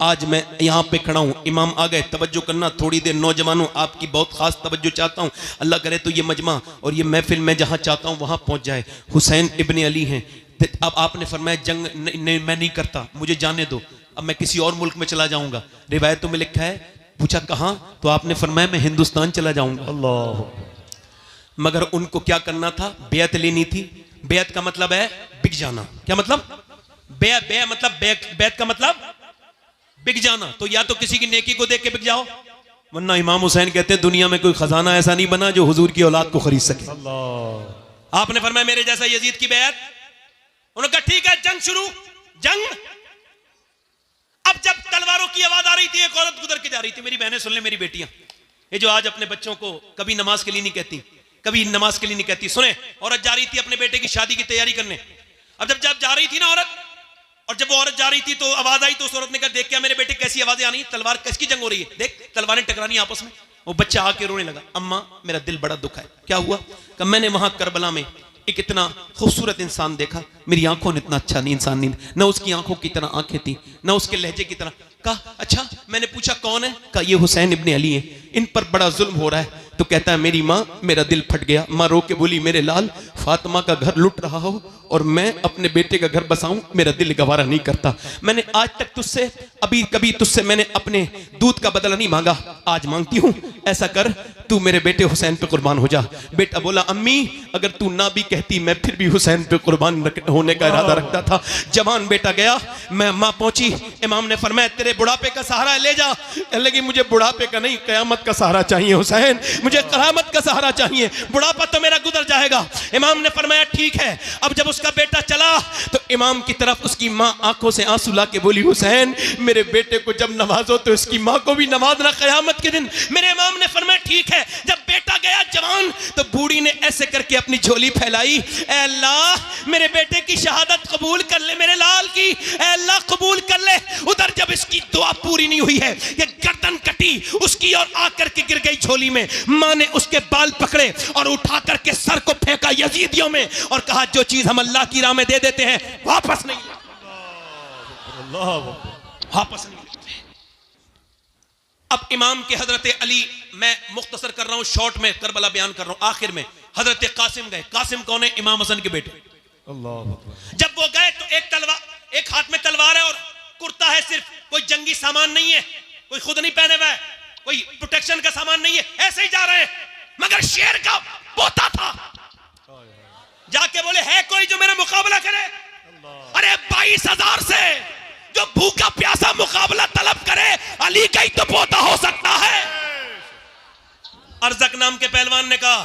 आज मैं यहां पे खड़ा हूं। इमाम आ गए, तवज्जो करना थोड़ी देर, नौजवानों आपकी बहुत खास तवज्जो चाहता हूं, अल्लाह करे तो ये मजमा और ये महफिल मैं जहां चाहता हूं वहां पहुंच जाए। हुसैन इब्ने अली हैं। अब आपने फरमाया जंग मैं नहीं करता, मुझे जाने दो, अब मैं किसी और मुल्क में चला जाऊंगा। रिवायतों में लिखा है, पूछा कहां, तो आपने फरमाया मैं हिंदुस्तान चला जाऊंगा। अल्लाह। मगर उनको क्या करना था? बेअत लेनी थी। बेअत का मतलब है बिक जाना। क्या मतलब? बेअत का मतलब बिक जाना। तो या तो किसी की नेकी को देख के बिक जाओ, वरना इमाम हुसैन कहते हैं दुनिया में कोई खजाना ऐसा नहीं बना जो हुजूर की औलाद को खरीद सके। अल्लाह। आपने फरमाया मेरे जैसा यजीद की बेअत। उन्होंने कहा ठीक है, जंग शुरू। जंग। अब जब तलवारों की आवाज आ रही थी, एक औरत गुजर के जा रही थी। मेरी बहनें सुन ले, मेरी बेटियां, ये जो आज अपने बच्चों को कभी नमाज के लिए नहीं कहती, कभी नमाज के लिए नहीं कहती। सुने, औरत जा रही थी अपने बेटे की शादी की तैयारी करने। अब जब जा रही थी ना औरत, और जब वो औरत जा रही थी तो आवाज आई, तो उस औरत ने कहा देख क्या मेरे बेटे कैसी आवाजें आ रही, तलवार किसकी जंग हो रही है, देख तलवारें टकरानी आपस में। वो बच्चा आके रोने लगा, अम्मा मेरा दिल बड़ा दुखा है। क्या हुआ? कि मैंने वहां करबला में एक इतना खूबसूरत इंसान देखा, मेरी आंखों ने इतना अच्छा नहीं इंसान नहीं, न उसकी आंखों की तरह आंखें थी, न उसके लहजे की तरह। कहा अच्छा। मैंने पूछा कौन है? कहा ये हुसैन इब्ने अली है, इन पर बड़ा जुल्म हो रहा है। तो कहता है मेरी माँ, मेरा दिल फट गया। माँ रो के बोली मेरे लाल, फातिमा का घर लुट रहा हो और मैं अपने बेटे का घर बसाऊं, मेरा दिल गवारा नहीं करता। मैंने आज तक तुझसे कभी तुझसे मैंने अपने दूध का बदला नहीं मांगा, आज मांगती हूं, ऐसा कर तू मेरे बेटे हुसैन पे कुर्बान हो जा। बेटा बोला अम्मी अगर तू ना भी कहती मैं फिर भी हुसैन पे कुर्बान होने का इरादा रखता था। जवान बेटा गया, मैं माँ पहुंची, इमाम ने फरमाया तेरे बुढ़ापे का सहारा ले जा। कहने लगी मुझे बुढ़ापे का नहीं, कयामत का सहारा चाहिए हुसैन, मुझे कयामत का सहारा चाहिए, बुढ़ापा तो मेरा गुजर जाएगा। इमाम ने फरमाया ठीक है। अब जब उसका बेटा चला तो इमाम की तरफ उसकी माँ आंखों से आंसू ला के बोली हुसैन मेरे बेटे को जब नवाजो तो उसकी माँ को भी नवाजना कयामत के दिन। मेरे इमाम ने फरमाया ठीक है। जब बेटा गया जवान तो बूढ़ी ने ऐसे करके अपनी झोली फैलाई, ऐ अल्लाह मेरे बेटे की शहादत कबूल कर ले, मेरे लाल की ऐ अल्लाह कबूल कर ले। उधर जब इसकी दुआ पूरी नहीं हुई है, ये गर्दन कटी उसकी और आकर के गिर गई झोली में। मां ने उसके बाल पकड़े और उठा करके सर को फेंका यजीदियों में और कहा जो चीज हम अल्लाह की राह में दे देते हैं वापस नहीं वापस नहीं। अब इमाम के हजरत अली, मैं मुख्तसर कर रहा हूं, शॉर्ट में करबला बयान कर रहा हूं, आखिर में हजरत कासिम गए। कासिम कौन है? इमाम हसन के बेटे। जब वो गए तो एक हाथ में तलवार है और कुर्ता है, सिर्फ कोई जंगी सामान नहीं है, कोई खुद नहीं पहने हुआ है, कोई प्रोटेक्शन का सामान नहीं है, ऐसे ही जा रहे हैं। मगर शेर का पोता था, जाके बोले है कोई जो मेरा मुकाबला करे? अरे 22,000 से जो भूखा प्यासा मुकाबला तलब करे, अली का ही तो पोता हो सकता है। अर्जक नाम के पहलवान ने कहा,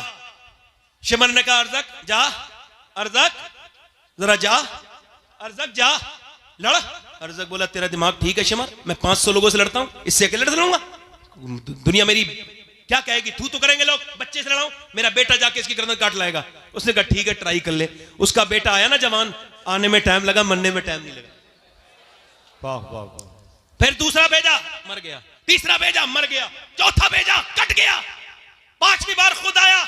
शिमर ने कहा अर्जक जा, अर्जक जरा जा, अर्जक जा लड़। अर्जक बोला तेरा दिमाग ठीक है शिमर, मैं 500 लोगों से लड़ता हूं, इससे अकेले लड़ लूंगा? दुनिया मेरी क्या कहेगी, तू तो करेंगे लोग, बच्चे से लड़ाऊं, मेरा बेटा जाके इसकी गर्दन काट लाएगा। उसने कहा ठीक है ट्राई कर ले। उसका बेटा आया ना जवान, आने में टाइम लगा, मरने में टाइम नहीं लगा। वाह वाह वाह। फिर दूसरा भेजा, मर गया, तीसरा भेजा, मर गया, चौथा भेजा, कट गया, 5वीं बार खुद आया,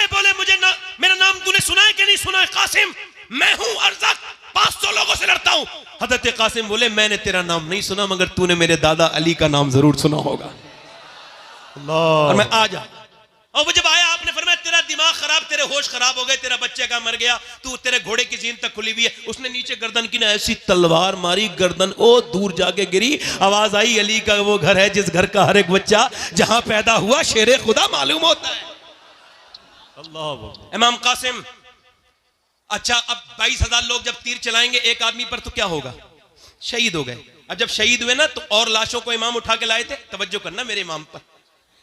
बोले मुझे मेरा नाम तूने सुना है कि नहीं सुना है? कासिम, मैं हूं अर्जक, 500 लोगों से लड़ता हूं। हजरत कासिम बोले मैंने तेरा नाम नहीं सुना, मगर तूने मेरे दादा अली का नाम जरूर सुना होगा। और मैं आ जा। और वो जब आया आपने फरमाया तेरा दिमाग खराब, तेरे होश खराब हो गए, तेरा बच्चे का मर गया, तू तेरे घोड़े की जीन तक खुली हुई है। उसने नीचे गर्दन की ना ऐसी तलवार मारी, गर्दन ओ दूर जाके गिरी। आवाज आई अली का वो घर है जिस घर का हर एक बच्चा जहां पैदा हुआ शेरे खुदा मालूम होता है। अल्लाह। इमाम कासिम, अच्छा अब 22,000 लोग जब तीर चलाएंगे एक आदमी पर तो क्या होगा? शहीद हो गए। अब जब शहीद हुए ना तो और लाशों को इमाम उठा के लाए थे, तवज्जो करना मेरे इमाम पर,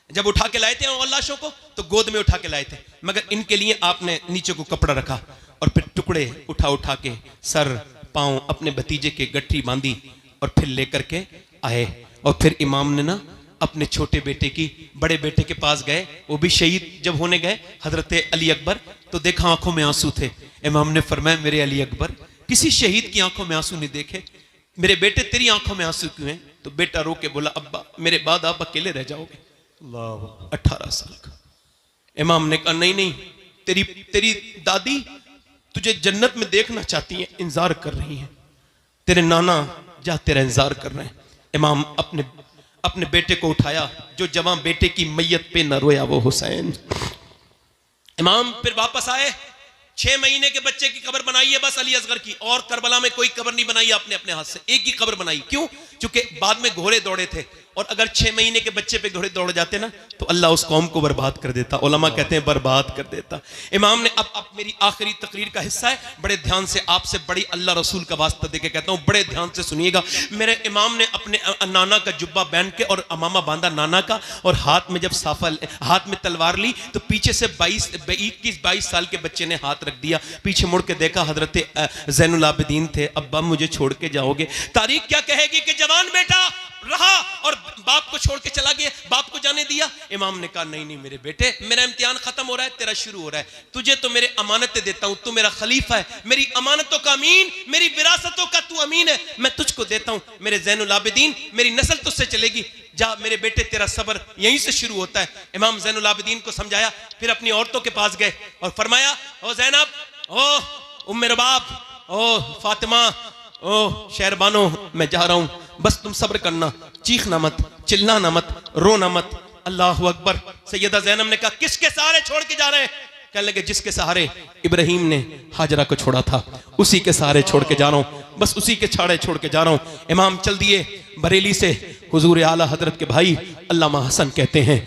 जब उठा के लाए थे और लाशों को तो गोद में उठा के लाए थे, मगर इनके लिए आपने नीचे को कपड़ा रखा और फिर टुकड़े उठा के सर पांव अपने भतीजे के गठरी बांधी और फिर लेकर के आए। और फिर इमाम ने ना अपने छोटे बेटे की, बड़े बेटे के पास गए, वो भी शहीद जब होने गए हजरत अली अकबर, तो देखा आंखों में आंसू थे। इमाम ने फरमाया मेरे अली अकबर, किसी शहीद की आंखों में आंसू नहीं देखे, मेरे बेटे तेरी आंखों में आंसू क्यों हैं? तो बेटा रो के बोला अब्बा मेरे बाद आप अकेले रह जाओगे। 18 साल का। इमाम ने कहा नहीं नहीं, तेरी दादी तुझे जन्नत में देखना चाहती हैं, इंतजार कर रही हैं, तेरे नाना जा तेरा इंतजार कर रहे हैं। इमाम अपने बेटे को उठाया, जो जवां बेटे की मैयत पे न रोया वो हुसैन। इमाम फिर वापस आए, 6 महीने के बच्चे की कब्र बनाई है बस अली असगर की, और करबला में कोई कब्र नहीं बनाई आपने अपने हाथ से, एक ही कब्र बनाई। क्यों? क्योंकि बाद में घोड़े दौड़े थे, और अगर 6 महीने के बच्चे पे घोड़े दौड़ जाते ना तो अल्लाह उस कौम को बर्बाद कर देता, उलमा कहते हैं बर्बाद कर देता। इमाम ने अब मेरी आखिरी तकरीर का हिस्सा है, बड़े ध्यान से आपसे बड़ी अल्लाह रसूल का वास्ता देके कहता हूं, बड़े ध्यान से सुनिएगा। मेरे इमाम ने अपने नाना का जुब्बा पहन के और अमामा बांधा नाना का, और हाथ में जब साफा हाथ में तलवार ली तो पीछे से 21-22 साल के बच्चे ने हाथ रख दिया, पीछे मुड़ के देखा हजरत ज़ैनुल आबिदीन थे। अब्बा मुझे छोड़ के जाओगे? तारीख क्या कहेगी कि जवान बेटा रहा और बाप को छोड़ के चला गया, बाप को जाने दिया। इमाम ने कहा नहीं नहीं मेरे बेटे, मेरा इम्तिहान खत्म हो रहा है, तेरा शुरू हो रहा है। तुझे तो मेरे अमानतें देता हूं, तू मेरा खलीफा है, मेरी अमानतों का अमीन, मेरी विरासतों का तू अमीन है, मैं तुझको देता हूं। मेरे ज़ैनुल आबिदीन, मेरी नस्ल तुझसे चलेगी, जा मेरे बेटे, तेरा सब्र यहीं से शुरू होता है। इमाम ज़ैनुल आबिदीन को समझाया, फिर अपनी औरतों के पास गए और फरमाया, ओ ज़ैनब, ओ उम्मे रबाब, ओ फातिमा, ओ शहरबानो, मैं जा रहा हूं, बस तुम सब्र करना, चीखना मत, चिल्लाना मत, रोना मत। अल्लाहु अकबर। सैयदा ज़ैनब ने कहा किसके सहारे छोड़ के जा रहे हैं? कहने लगे जिसके सहारे इब्राहीम ने हाजरा को छोड़ा था, उसी के सहारे छोड़ के जा रहा हूं, बस उसी के छाड़े छोड़ के जा रहा हूं। इमाम चल दिए बरेली से। हुजूर आला हजरत के भाई अल्लामा हसन कहते हैं,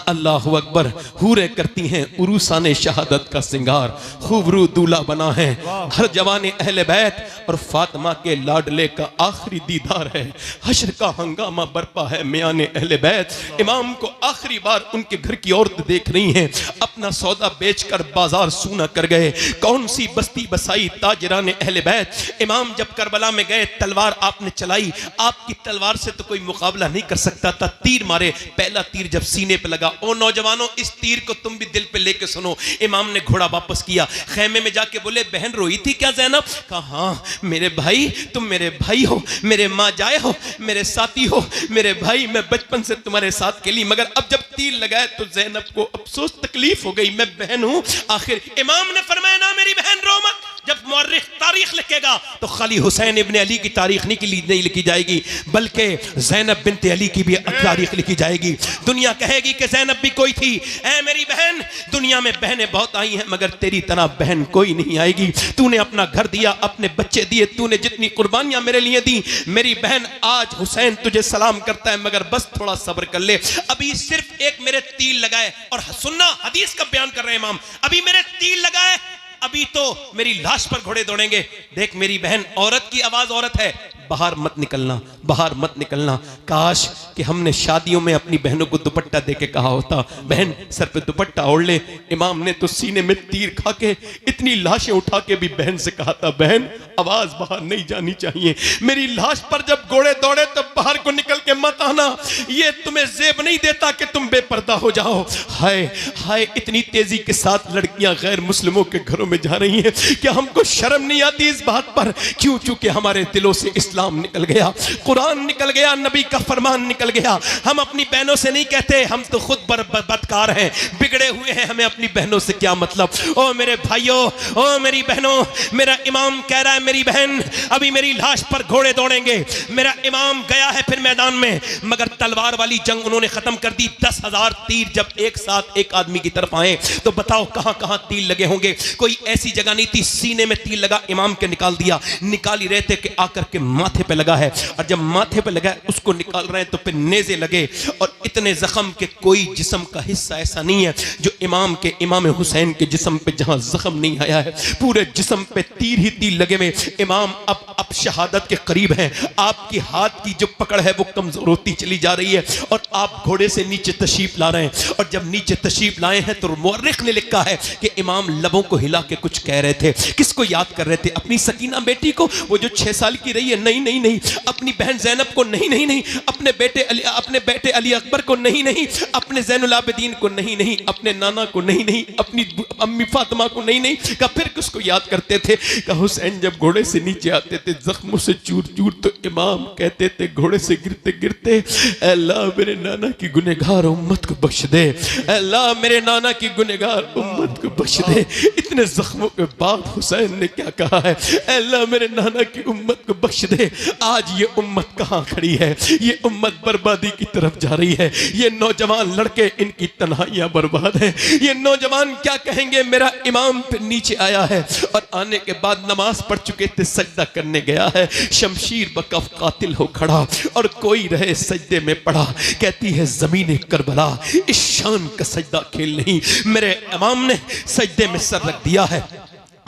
अल्लाहु अकबर, हूरे करती हैं उरूसाने शहादत का सिंगार, खूबरू दूल्हा बना है हर जवाने अहले बैत, और फातिमा के लाडले का आखिरी दीदार है। हश्र का हंगामा बरपा है मियाने अहले बैत, इमाम को आखिरी बार उनके घर की औरत देख रही हैं, अपना सौदा बेचकर बाजार सूना कर गए। कौन सी बस्ती बसाई ताजराने अहले बैत। इमाम जब करबला में गए, तलवार आपने चलाई, आपकी तलवार से तो कोई मुकाबला नहीं कर सकता था, तीर मारे, पहला तीर जब सीने पे लगा, ओ नौजवानों इस तीर को तुम भी दिल पे लेके सुनो। इमाम ने घोड़ा वापस किया, खेमे में जाके बोले बहन रोई थी क्या ज़ैनब? कहा हाँ मेरे भाई, तुम मेरे भाई हो, मेरे माँ जाए हो, मेरे साथी हो, मेरे भाई, मैं बचपन से तुम्हारे साथ खेली, मगर अब जब तीर लगाए तो ज़ैनब को अफसोस तकलीफ हो गई, मैं बहन हूं। आखिर इमाम ने फरमाया ना मेरी बहन रो मत, जब मुअर्रिख तारीख लिखेगा तो खाली हुसैन इब्ने अली की तारीख नहीं लिखी जाएगी, बल्कि ज़ैनब बिन्ते अली की भी तारीख लिखी जाएगी। दुनिया कहेगी कि ज़ैनब भी कोई थी। ऐ मेरी बहन, दुनिया में बहनें बहुत आई हैं, मगर तेरी तरह बहन कोई नहीं आएगी। तूने अपना घर दिया, अपने बच्चे दिए, तूने जितनी कुर्बानियां मेरे लिए दी, मेरी बहन आज हुसैन तुझे सलाम करता है, मगर बस थोड़ा सब्र कर ले। अभी सिर्फ एक मेरे तीर लगाए, और सुनना हदीस का बयान कर रहे हैं इमाम, अभी मेरे तीर लगाए, अभी तो मेरी लाश पर घोड़े दौड़ेंगे। देख मेरी बहन, औरत की आवाज औरत है, बाहर मत निकलना, बाहर मत निकलना। काश कि हमने शादियों में अपनी बहनों को दुपट्टा देके कहा होता, बहन सर पे दुपट्टा ओढ़ ले। इमाम ने तो सीने में तीर खा के इतनी लाशें उठा के भी बहन से कहा था, बहन आवाज बाहर नहीं जानी चाहिए, मेरी लाश पर जब घोड़े दौड़े तो बाहर को निकल के मत आना, ये तुम्हें जेब नहीं देता कि तुम बेपर्दा हो जाओ। हाय हाय, इतनी तेजी के साथ लड़कियां गैर मुस्लिमों के घरों में जा रही हैं, क्या हमको शर्म नहीं आती इस बात पर? क्यों? चूंकि हमारे दिलों से इस्लाम निकल गया, कुरान निकल गया, नबी का फरमान निकल गया। हम अपनी बहनों से नहीं कहते हम तो खुद बदकार हैं, बिगड़े हुए हैं, हमें अपनी बहनों से क्या मतलब। ओ मेरे भाइयों, ओ मेरी बहनों, मेरा इमाम कह रहा है मेरी बहन अभी मेरी लाश पर घोड़े दौड़ेंगे। मेरा इमाम गया है फिर मैदान में, मगर तलवार वाली जंग उन्होंने खत्म कर दी। 10,000 तीर जब एक साथ एक आदमी की तरफ आए तो बताओ कहां कहां तीर लगे होंगे? कोई ऐसी जगह नहीं थी, सीने में तीर लगा, इमाम के निकाल दिया। निकाल ही रहे थे कि आकर के माथे पे लगा है, और जब माथे पे लगा उसको निकाल रहे हैं तो फिर नेज़े लगे, और इतने जख्म के कोई जिस्म का हिस्सा ऐसा नहीं है जो इमाम हुसैन के जिस्म पे जहां जख्म नहीं आया है। पूरे जिस्म पे तीर ही तीर लगे हुए। इमाम अब शहादत के करीब हैं, आपकी हाथ की जो पकड़ है वो कमजोर होती चली जा रही है, और आप घोड़े से नीचे तशरीफ ला रहे हैं। और जब नीचे तशरीफ लाए हैं तो मुअर्रिख ने लिखा है कि इमाम लबों को हिला के कुछ कह रहे थे। किसको याद कर रहे थे? अपनी सकीना बेटी को, वो जो 6 साल की रही है? नहीं नहीं नहीं। अपनी बहन ज़ैनब को? नहीं नहीं नहीं। अपने बेटे अली अकबर को? नहीं नहीं। अपने ज़ैनुल आबिदीन को? नहीं नहीं। अपने नाना को? नहीं नहीं। अपनी अम्मी फातिमा को? नहीं नहीं। का फिर किसको याद करते थे? का हुसैन जब घोड़े से नीचे आते थे जख्मों से चूर चूर, तो इमाम कहते थे घोड़े से गिरते गिरते, अल्लाह मेरे नाना की गुनहगार उम्मत को बख्श दे, अल्लाह मेरे नाना की गुनहगार उम्मत को बख्श दे। इतने जख्मों के बाद हुसैन ने क्या कहा है? अल्लाह मेरे नाना की उम्मत को बख्श दे। आज ये उम्मत कहाँ खड़ी है? ये उम्मत बर्बादी की तरफ जा रही है। ये नौजवान लड़के, इनकी तन्हाइयां बर्बाद हैं। ये नौजवान क्या कहेंगे? मेरा इमाम फिर नीचे आया है, और आने के बाद नमाज पढ़ चुके थे, सजदा करने गया है, शमशीर बकफ कातिल हो खड़ा, और कोई रहे सजदे में पड़ा। कहती है ज़मीन करबला इस शान का सजदा खेल नहीं। मेरे इमाम ने सजदे में सर रख दिया है,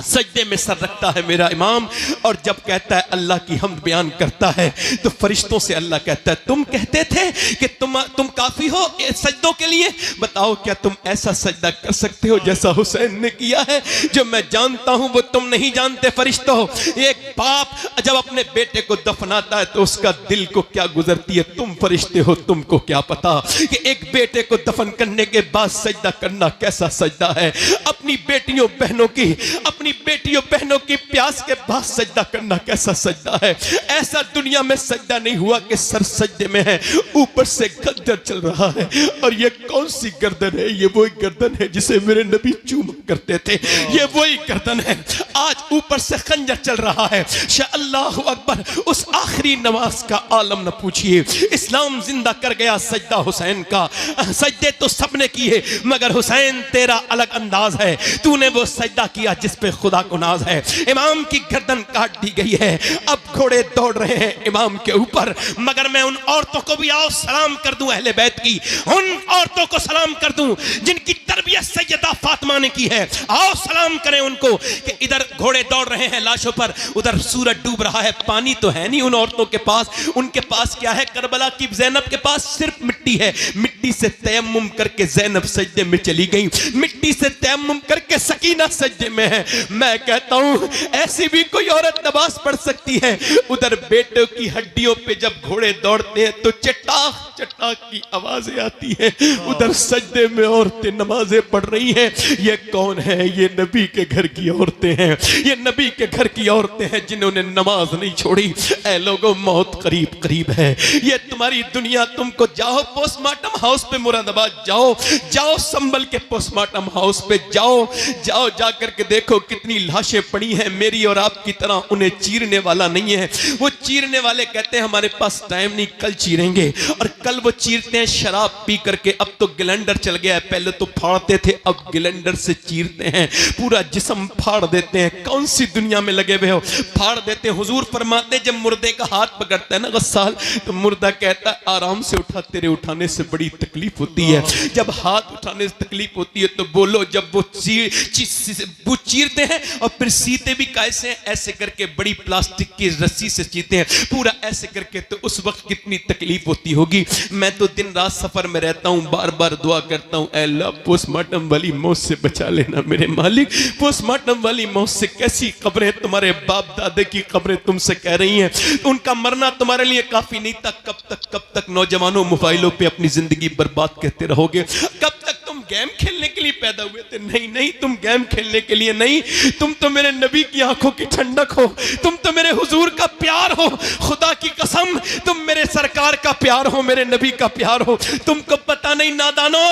सजदे में सर रखता है मेरा इमाम, और जब कहता है अल्लाह की हम्द बयान करता है तो फरिश्तों से अल्लाह कहता है तुम कहते थे कि तुम काफी हो सजदों के लिए, बताओ क्या तुम ऐसा सजदा कर सकते हो जैसा हुसैन ने किया है? जो मैं जानता हूं वो तुम नहीं जानते फरिश्तों। एक बाप जब अपने बेटे को दफनाता है तो उसका दिल को क्या गुजरती है तुम फरिश्ते हो, तुमको क्या पता कि एक बेटे को दफन करने के बाद सजदा करना कैसा सजदा है। अपनी बेटियों बहनों की प्यास के बाद सजदा करना कैसा सजदा है। ऐसा दुनिया में सजदा नहीं हुआ कि सर सजदे में है, ऊपर से खंजर चल रहा है। और ये कौन सी गर्दन है? ये वही गर्दन है जिसे मेरे नबी चूमा करते थे, ये वही गर्दन है। आज ऊपर से खंजर चल रहा है। अल्लाहु अकबर। उस आखिरी नमाज का आलम न पूछिए। इस्लाम जिंदा कर गया सजदा हुसैन का। सजदे तो सबने किए मगर हुसैन तेरा अलग अंदाज है, तूने वो सजदा किया जिस पे खुदा को नाज है। इमाम की गर्दन काट दी गई है, अब घोड़े दौड़ रहे हैं इमाम के ऊपर। मगर मैं उन औरतों को भी आओ सलाम कर दूं, अहले बैत की उन औरतों को सलाम कर दूं जिनकी तरबियत सैयदा फातिमा ने की है। आओ सलाम करें उनको कि इधर घोड़े दौड़ रहे हैं लाशों पर, उधर सूरज डूब रहा है, पानी तो है नहीं उन औरतों के पास। उनके पास क्या है? करबला की ज़ैनब के पास सिर्फ मिट्टी है। मिट्टी से तयम्मुम करके ज़ैनब सजदे में चली गई, मिट्टी से तयम्मुम करके सकीना सजदे में है। मैं कहता हूं ऐसी भी कोई औरत नमाज पढ़ सकती है। उधर बेटों की हड्डियों पे जब घोड़े दौड़ते हैं तो चटाक चटाक की आवाजें आती हैं, उधर सजदे में औरतें नमाजें पढ़ रही हैं। ये कौन है? ये नबी के घर की औरतें हैं, ये नबी के घर की औरतें हैं जिन्होंने नमाज नहीं छोड़ी। ऐ लोगों, मौत करीब करीब है। ये तुम्हारी दुनिया, तुमको जाओ पोस्टमार्टम हाउस पे मुरादाबाद जाओ संभल के पोस्टमार्टम हाउस पे जाओ जाकर के देखो कितनी लाशें पड़ी हैं। मेरी और आपकी तरह उन्हें चीरने वाला नहीं है। वो चीरने वाले कहते हैं हमारे पास टाइम नहीं, कल चीरेंगे। और कल वो चीरते हैं शराब पी करके। अब तो ग्लेंडर चल गया है, पहले तो फाड़ते थे, अब ग्लेंडर से चीरते हैं, पूरा जिस्म फाड़ देते हैं। कौन सी दुनिया में लगे हुए हो? फाड़ देते हैं। हुजूर फरमाते जब मुर्दे का हाथ पकड़ता है ना गस्साल, तो मुर्दा कहता है आराम से उठा, तेरे उठाने से बड़ी तकलीफ होती है। जब हाथ उठाने से तकलीफ होती है तो बोलो। जब वो चीरते हैं और फिर सीते भी कैसे हैं, ऐसे करके बड़ी प्लास्टिक की रस्सी से चीरते हैं पूरा ऐसे करके, तो उस वक्त कितनी तकलीफ होती होगी। मैं तो दिन रात सफर में रहता हूं, बार बार दुआ करता हूं, ऐ अल्लाह पोस्टमार्टम वाली मौत से बचा लेना मेरे मालिक। पोस्टमार्टम वाली मौत से कैसी कब्रें तुम्हारे बाप दादे की कब्रें तुमसे कह रही हैं, उनका मरना तुम्हारे लिए काफी नहीं था। कब तक नौजवानों मोबाइलों पे अपनी जिंदगी बर्बाद कहते रहोगे? कब तक तुम गेम खेलने के लिए पैदा हुए थे? नहीं, तुम गेम खेलने के लिए नहीं, तुम तो मेरे नबी की आंखों की ठंडक हो, तुम तो मेरे हुजूर का प्यार हो। खुदा की कसम, तुम मेरे सरकार का प्यार हो, मेरे नबी का प्यार हो। तुमको पता नहीं नादानो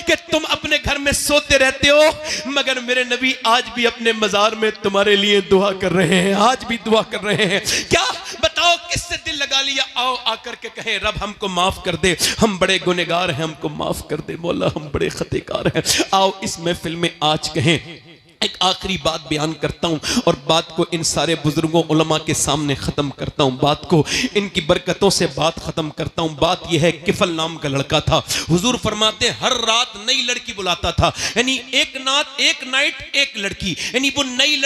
कि तुम अपने घर में सोते रहते हो, मगर मेरे नबी आज भी अपने मजार में तुम्हारे लिए दुआ कर रहे हैं, आज भी दुआ कर रहे हैं। क्या बताओ किससे दिल लगा लिया? आओ आकर के कहें रब हमको माफ कर दे, हम बड़े गुनहगार हैं, हमको माफ कर दे मौला, हम बड़े खतेकार हैं। आओ इस महफिल में आज कहें। एक आखिरी बात बयान करता हूं और बात को इन सारे बुजुर्गों उलमा के सामने खत्म करता हूं, बात को इनकी बरकतों से बात खत्म करता हूं। बात यह है, किफल नाम का लड़का था। हुजूर फरमाते हर रात नई लड़की बुलाता था, यानी एक नाइट एक लड़की, यानी वो नई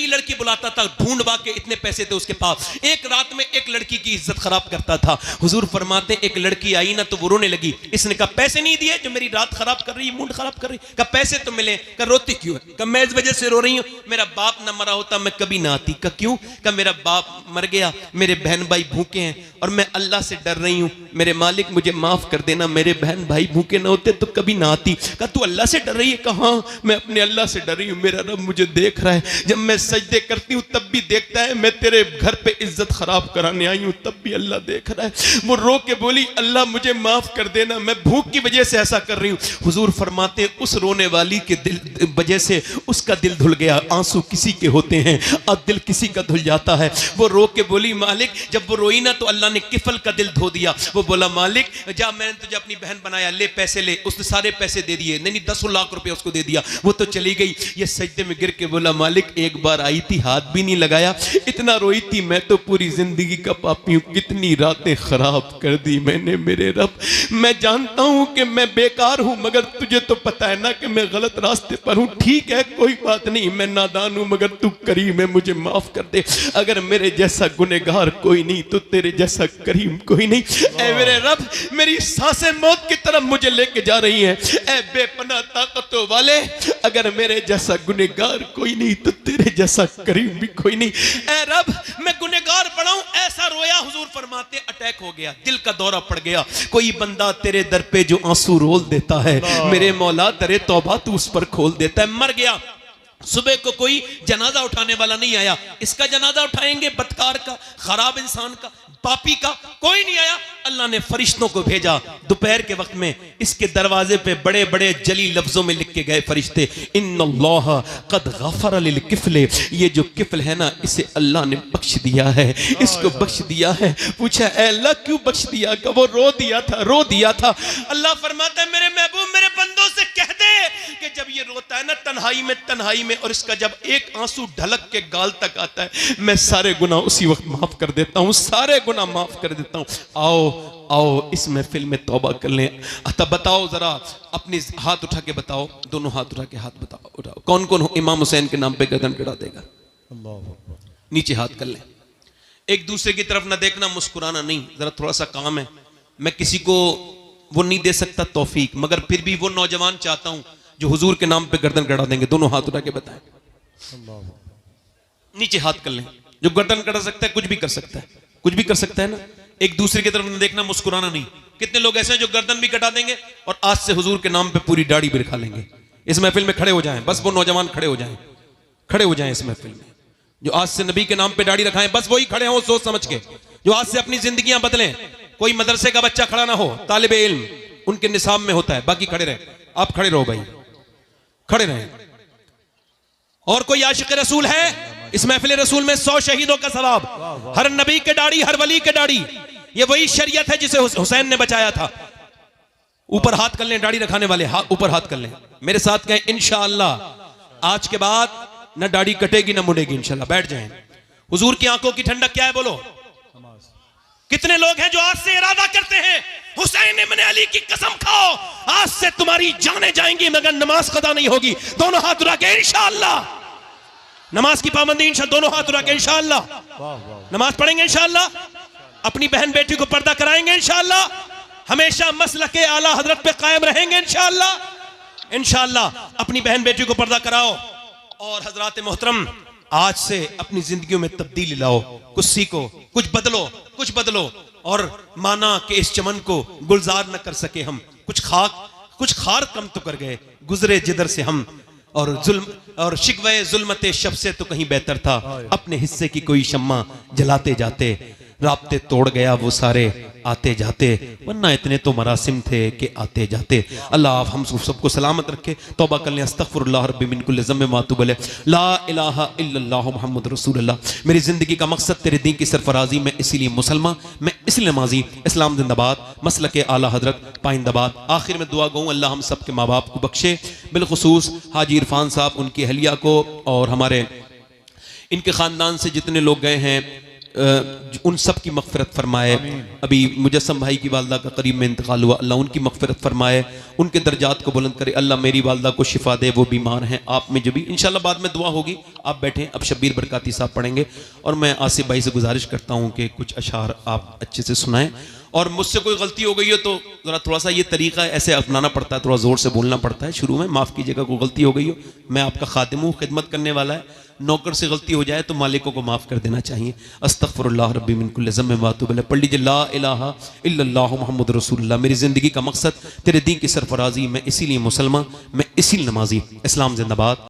लड़की बुलाता था। ढूंढवा के इतने पैसे थे उसके पास, एक रात में एक लड़की की इज्जत खराब करता था। हुजूर फरमाते एक लड़की आई ना तो वो रोने लगी। इसने कहा पैसे नहीं दिए जो मेरी रात खराब कर रही है, मूड खराब कर रही। कहा पैसे तो मिले। कहा रोती क्यों है? कहा मैं इस वजह से रो रही हूं, मेरा बाप ना मरा होता मैं कभी ना आती। कहा क्यों? कहा मेरा बाप मर गया, मेरे बहन भाई भूखे हैं और मैं अल्लाह से डर रही हूं, मेरे मालिक मुझे माफ कर देना, मेरे बहन भाई भूखे ना होते तो कभी ना आती। कहा तू अल्लाह से डर रही है? कहा हाँ मैं अपने अल्लाह से डर रही हूं, मेरा रब मुझे देख रहा है, जब मैं सजदे करती हूं तब भी देखता है, मैं तेरे घर पे इज्जत खराब कराने आई हूं तब भी अल्लाह देख रहा है। वो रो के बोली अल्लाह मुझे माफ कर देना, मैं भूख की वजह से ऐसा कर रही हूं। हुजूर फरमाते उस रोने वाली के दिल वजह से उसका दिल धुल गया। आंसू किसी के होते हैं और दिल किसी का धुल जाता है। वो रो के बोली मालिक, जब वो रोई ना तो अल्लाह ने किफल का दिल धो दिया। वो बोला मालिक जा, मैंने तुझे अपनी बहन बनाया, ले पैसे ले। उसने सारे पैसे दे दिए, नहीं 10 लाख रुपए उसको दे दिया। वो तो चली गई। ये सजदे में गिर के बोला मालिक एक बार आई थी, हाथ भी नहीं लगाया, इतना रोई थी, मैं तो पूरी जिंदगी का पापी हूं, कितनी रातें खराब कर दी मैंने मेरे रब। मैं जानता हूं कि मैं बेकार हूं, मगर तुझे तो पता है ना कि मैं गलत रास्ते पर हूं। ठीक है, कोई बात नहीं, मैं नादान हूं मगर तू करीम है, मुझे माफ कर दे। अगर मेरे जैसा गुनहगार कोई नहीं तो तेरे जैसा करीम कोई नहीं। ऐ मेरे रब, मेरी सांसें मौत की तरफ मुझे लेके जा रही हैं। ऐ बेपनाह ताकतों वाले, अगर मेरे जैसा गुनहगार कोई नहीं तो तेरे जैसा करीम भी कोई नहीं। ऐ रब, मैं गुनहगार पड़ा हूं, ऐसा रोया, हुजूर फरमाते अटैक हो गया, दिल का दौरा पड़ गया। कोई बंदा तेरे दर पे जो आंसू रोल देता है, मेरे मौला दरे तौबा तू उस पर खोल देता है। मर गया, सुबह को कोई जनाजा उठाने वाला नहीं आया। इसका जनाजा उठाएंगे, बदकार का, खराब इंसान का, पापी का, कोई नहीं आया। अल्लाह ने फरिश्तों को भेजा। दोपहर के वक्त में इसके दरवाजे पे बड़े बड़े जली लफ्जों में लिख के गए फरिश्ते, इन्नल्लाह कद गफर लिल किफले, ये जो किफल है ना, इसे अल्लाह ने बख्श दिया है, इसको बख्श दिया है। पूछा ऐ अल्लाह क्यों बख्श दिया? का वो रो दिया था। अल्लाह फरमाता है मेरे महबूब, मेरे बंदों से कह दे कि जब ये रोता है ना तन्हाई में और इसका जब एक आंसू ढलक के गाल तक आता है, मैं सारे गुनाह उसी वक्त माफ कर देता हूं, सारे गुनाह माफ कर देता हूं। आओ इस महफिल में तौबा कर लें। अतः बताओ जरा, अपने हाथ उठा के बताओ, दोनों हाथ उठा के हाथ बताओ, उठाओ, कौन कौन इमाम हुसैन के नाम पे गर्दन कड़ा देगा? नीचे हाथ कर लें। एक दूसरे की तरफ ना देखना, मुस्कुराना नहीं, जरा थोड़ा सा काम है। मैं किसी को वो नहीं दे सकता तौफीक, मगर फिर भी वो नौजवान चाहता हूं जो हुजूर के नाम पे गर्दन कड़ा देंगे। दोनों हाथ उठा के बताएं, नीचे हाथ कर लें। जो गर्दन कड़ा सकता है कुछ भी कर सकता है, कुछ भी कर सकता है ना। एक दूसरे की तरफ न देखना, मुस्कुराना नहीं। कितने लोग ऐसे हैं जो गर्दन भी कटा देंगे और आज से हुजूर के नाम पे पूरी दाढ़ी भी रखा लेंगे। इस महफिल में खड़े हो जाएं, बस वो नौजवान खड़े हो जाएं इस महफिल में, जो आज से नबी के नाम पे दाढ़ी रखाएं, बस वही खड़े हो सोच समझ के, जो आज से अपनी जिंदगियां बदलें। कोई मदरसे का बच्चा खड़ा ना हो, तालिबे इल्म उनके निसाब में होता है, बाकी खड़े रहे। आप खड़े रहो भाई, खड़े रहे। और कोई आशिक रसूल है इस महफिल रसूल में? 100 शहीदों का सवाब, हर नबी के दाढ़ी, हर वली के दाढ़ी। ये वही शरीयत है जिसे हुसैन ने बचाया था। ऊपर हाथ कर लें, दाढ़ी रखाने वाले ऊपर हाथ कर लें, मेरे साथ कहें इंशाअल्लाह आज के बाद न दाढ़ी कटेगी न मुड़ेगी इंशाअल्लाह। बैठ जाएं। हुजूर की आंखों की ठंडक क्या है बोलो? कितने लोग हैं जो आज से इरादा करते हैं, हुसैन इब्न अली की कसम खाओ, आज से तुम्हारी जानें जाएंगी मगर नमाज कदा नहीं होगी। दोनों हाथ उठा के इंशाअल्लाह, नमाज की पाबंदी इंशाअल्लाह, दोनों हाथ उठा के इंशाअल्लाह नमाज पढ़ेंगे इंशाअल्लाह। अपनी बहन बेटी को पर्दा कराएंगे इंशाअल्लाह। हमेशा मसलक आला हजरत पे कायम रहेंगे इंशाअल्लाह। इंशाअल्लाह अपनी बहन बेटी को पर्दा कराओ। और हजरात मोहतरम, आज से अपनी जिंदगियों में तब्दीली लाओ, कुछ सीखो, कुछ बदलो और माना कि इस चमन को गुलजार न कर सके हम, कुछ खार कम तो कर गए, गुजरे जिधर से हम, और जुल्म और शिकवे जुल्मते शब से तो कहीं बेहतर था, अपने हिस्से की कोई शम्मा जलाते जाते, राब्ते तोड़ गया वो सारे आते जाते, वरना इतने तो मरासिम थे कि आते जाते। अल्लाह हम सबको सलामत रखे। तौबा कर लें, अस्तगफिरुल्लाह रब्बी मिन कुल्लि ज़म्बिन व अतूबु इलैह, ला इलाहा इल्लल्लाह मुहम्मद रसूलुल्लाह। मेरी जिंदगी का मकसद तेरे दीन की सरफराजी, मैं इसीलिए मुसलमान, मैं इसलिए नमाजी, इस्लाम जिंदाबाद, मसलक आला हजरत पाइंदाबाद। आखिर में दुआ गूँ अल्लाह हम सब के माँ बाप को बख्शे, बिलखुसूस हाजी इरफान साहब, उनकी अहलिया को, और हमारे इनके ख़ानदान से जितने लोग गए हैं उन सब की मग़फ़िरत फरमाए। अभी मुजस्सम भाई की वालदा का करीब में इंतकाल हुआ, अल्लाह उनकी मग़फ़िरत फरमाए, उनके दर्जात को बुलंद करे। अल्लाह मेरी वालदा को शिफा दे, वो बीमार हैं, आप में जो भी इंशाल्लाह बाद में दुआ होगी। आप बैठें, अब शब्बीर बरकाती साहब पढ़ेंगे और मैं आसिफ भाई से गुजारिश करता हूँ कि कुछ अशार आप अच्छे से सुनाएं। और मुझसे कोई गलती हो गई हो तो ज़रा थोड़ा सा ये तरीका है, ऐसे अपनाना पड़ता है, थोड़ा ज़ोर से बोलना पड़ता है शुरू में, माफ़ कीजिएगा कोई गलती हो गई हो। मैं आपका खादिम हूँ, खिदमत करने वाला है। नौकर से गलती हो जाए तो मालिकों को माफ़ कर देना चाहिए। अस्तगफिरुल्लाह रब्बी मिन कुल्लि ज़म्बिन व अतूबु इलैह। पढ़ लीजिए ला इलाहा इल्लल्लाहु मुहम्मद रसूलुल्लाह। मेरी ज़िंदगी का मकसद तेरे दीन की सरफराजी, मैं इसीलिए मुसलमान, मैं इसीलिए नमाजी। इस्लाम जिंदाबाद।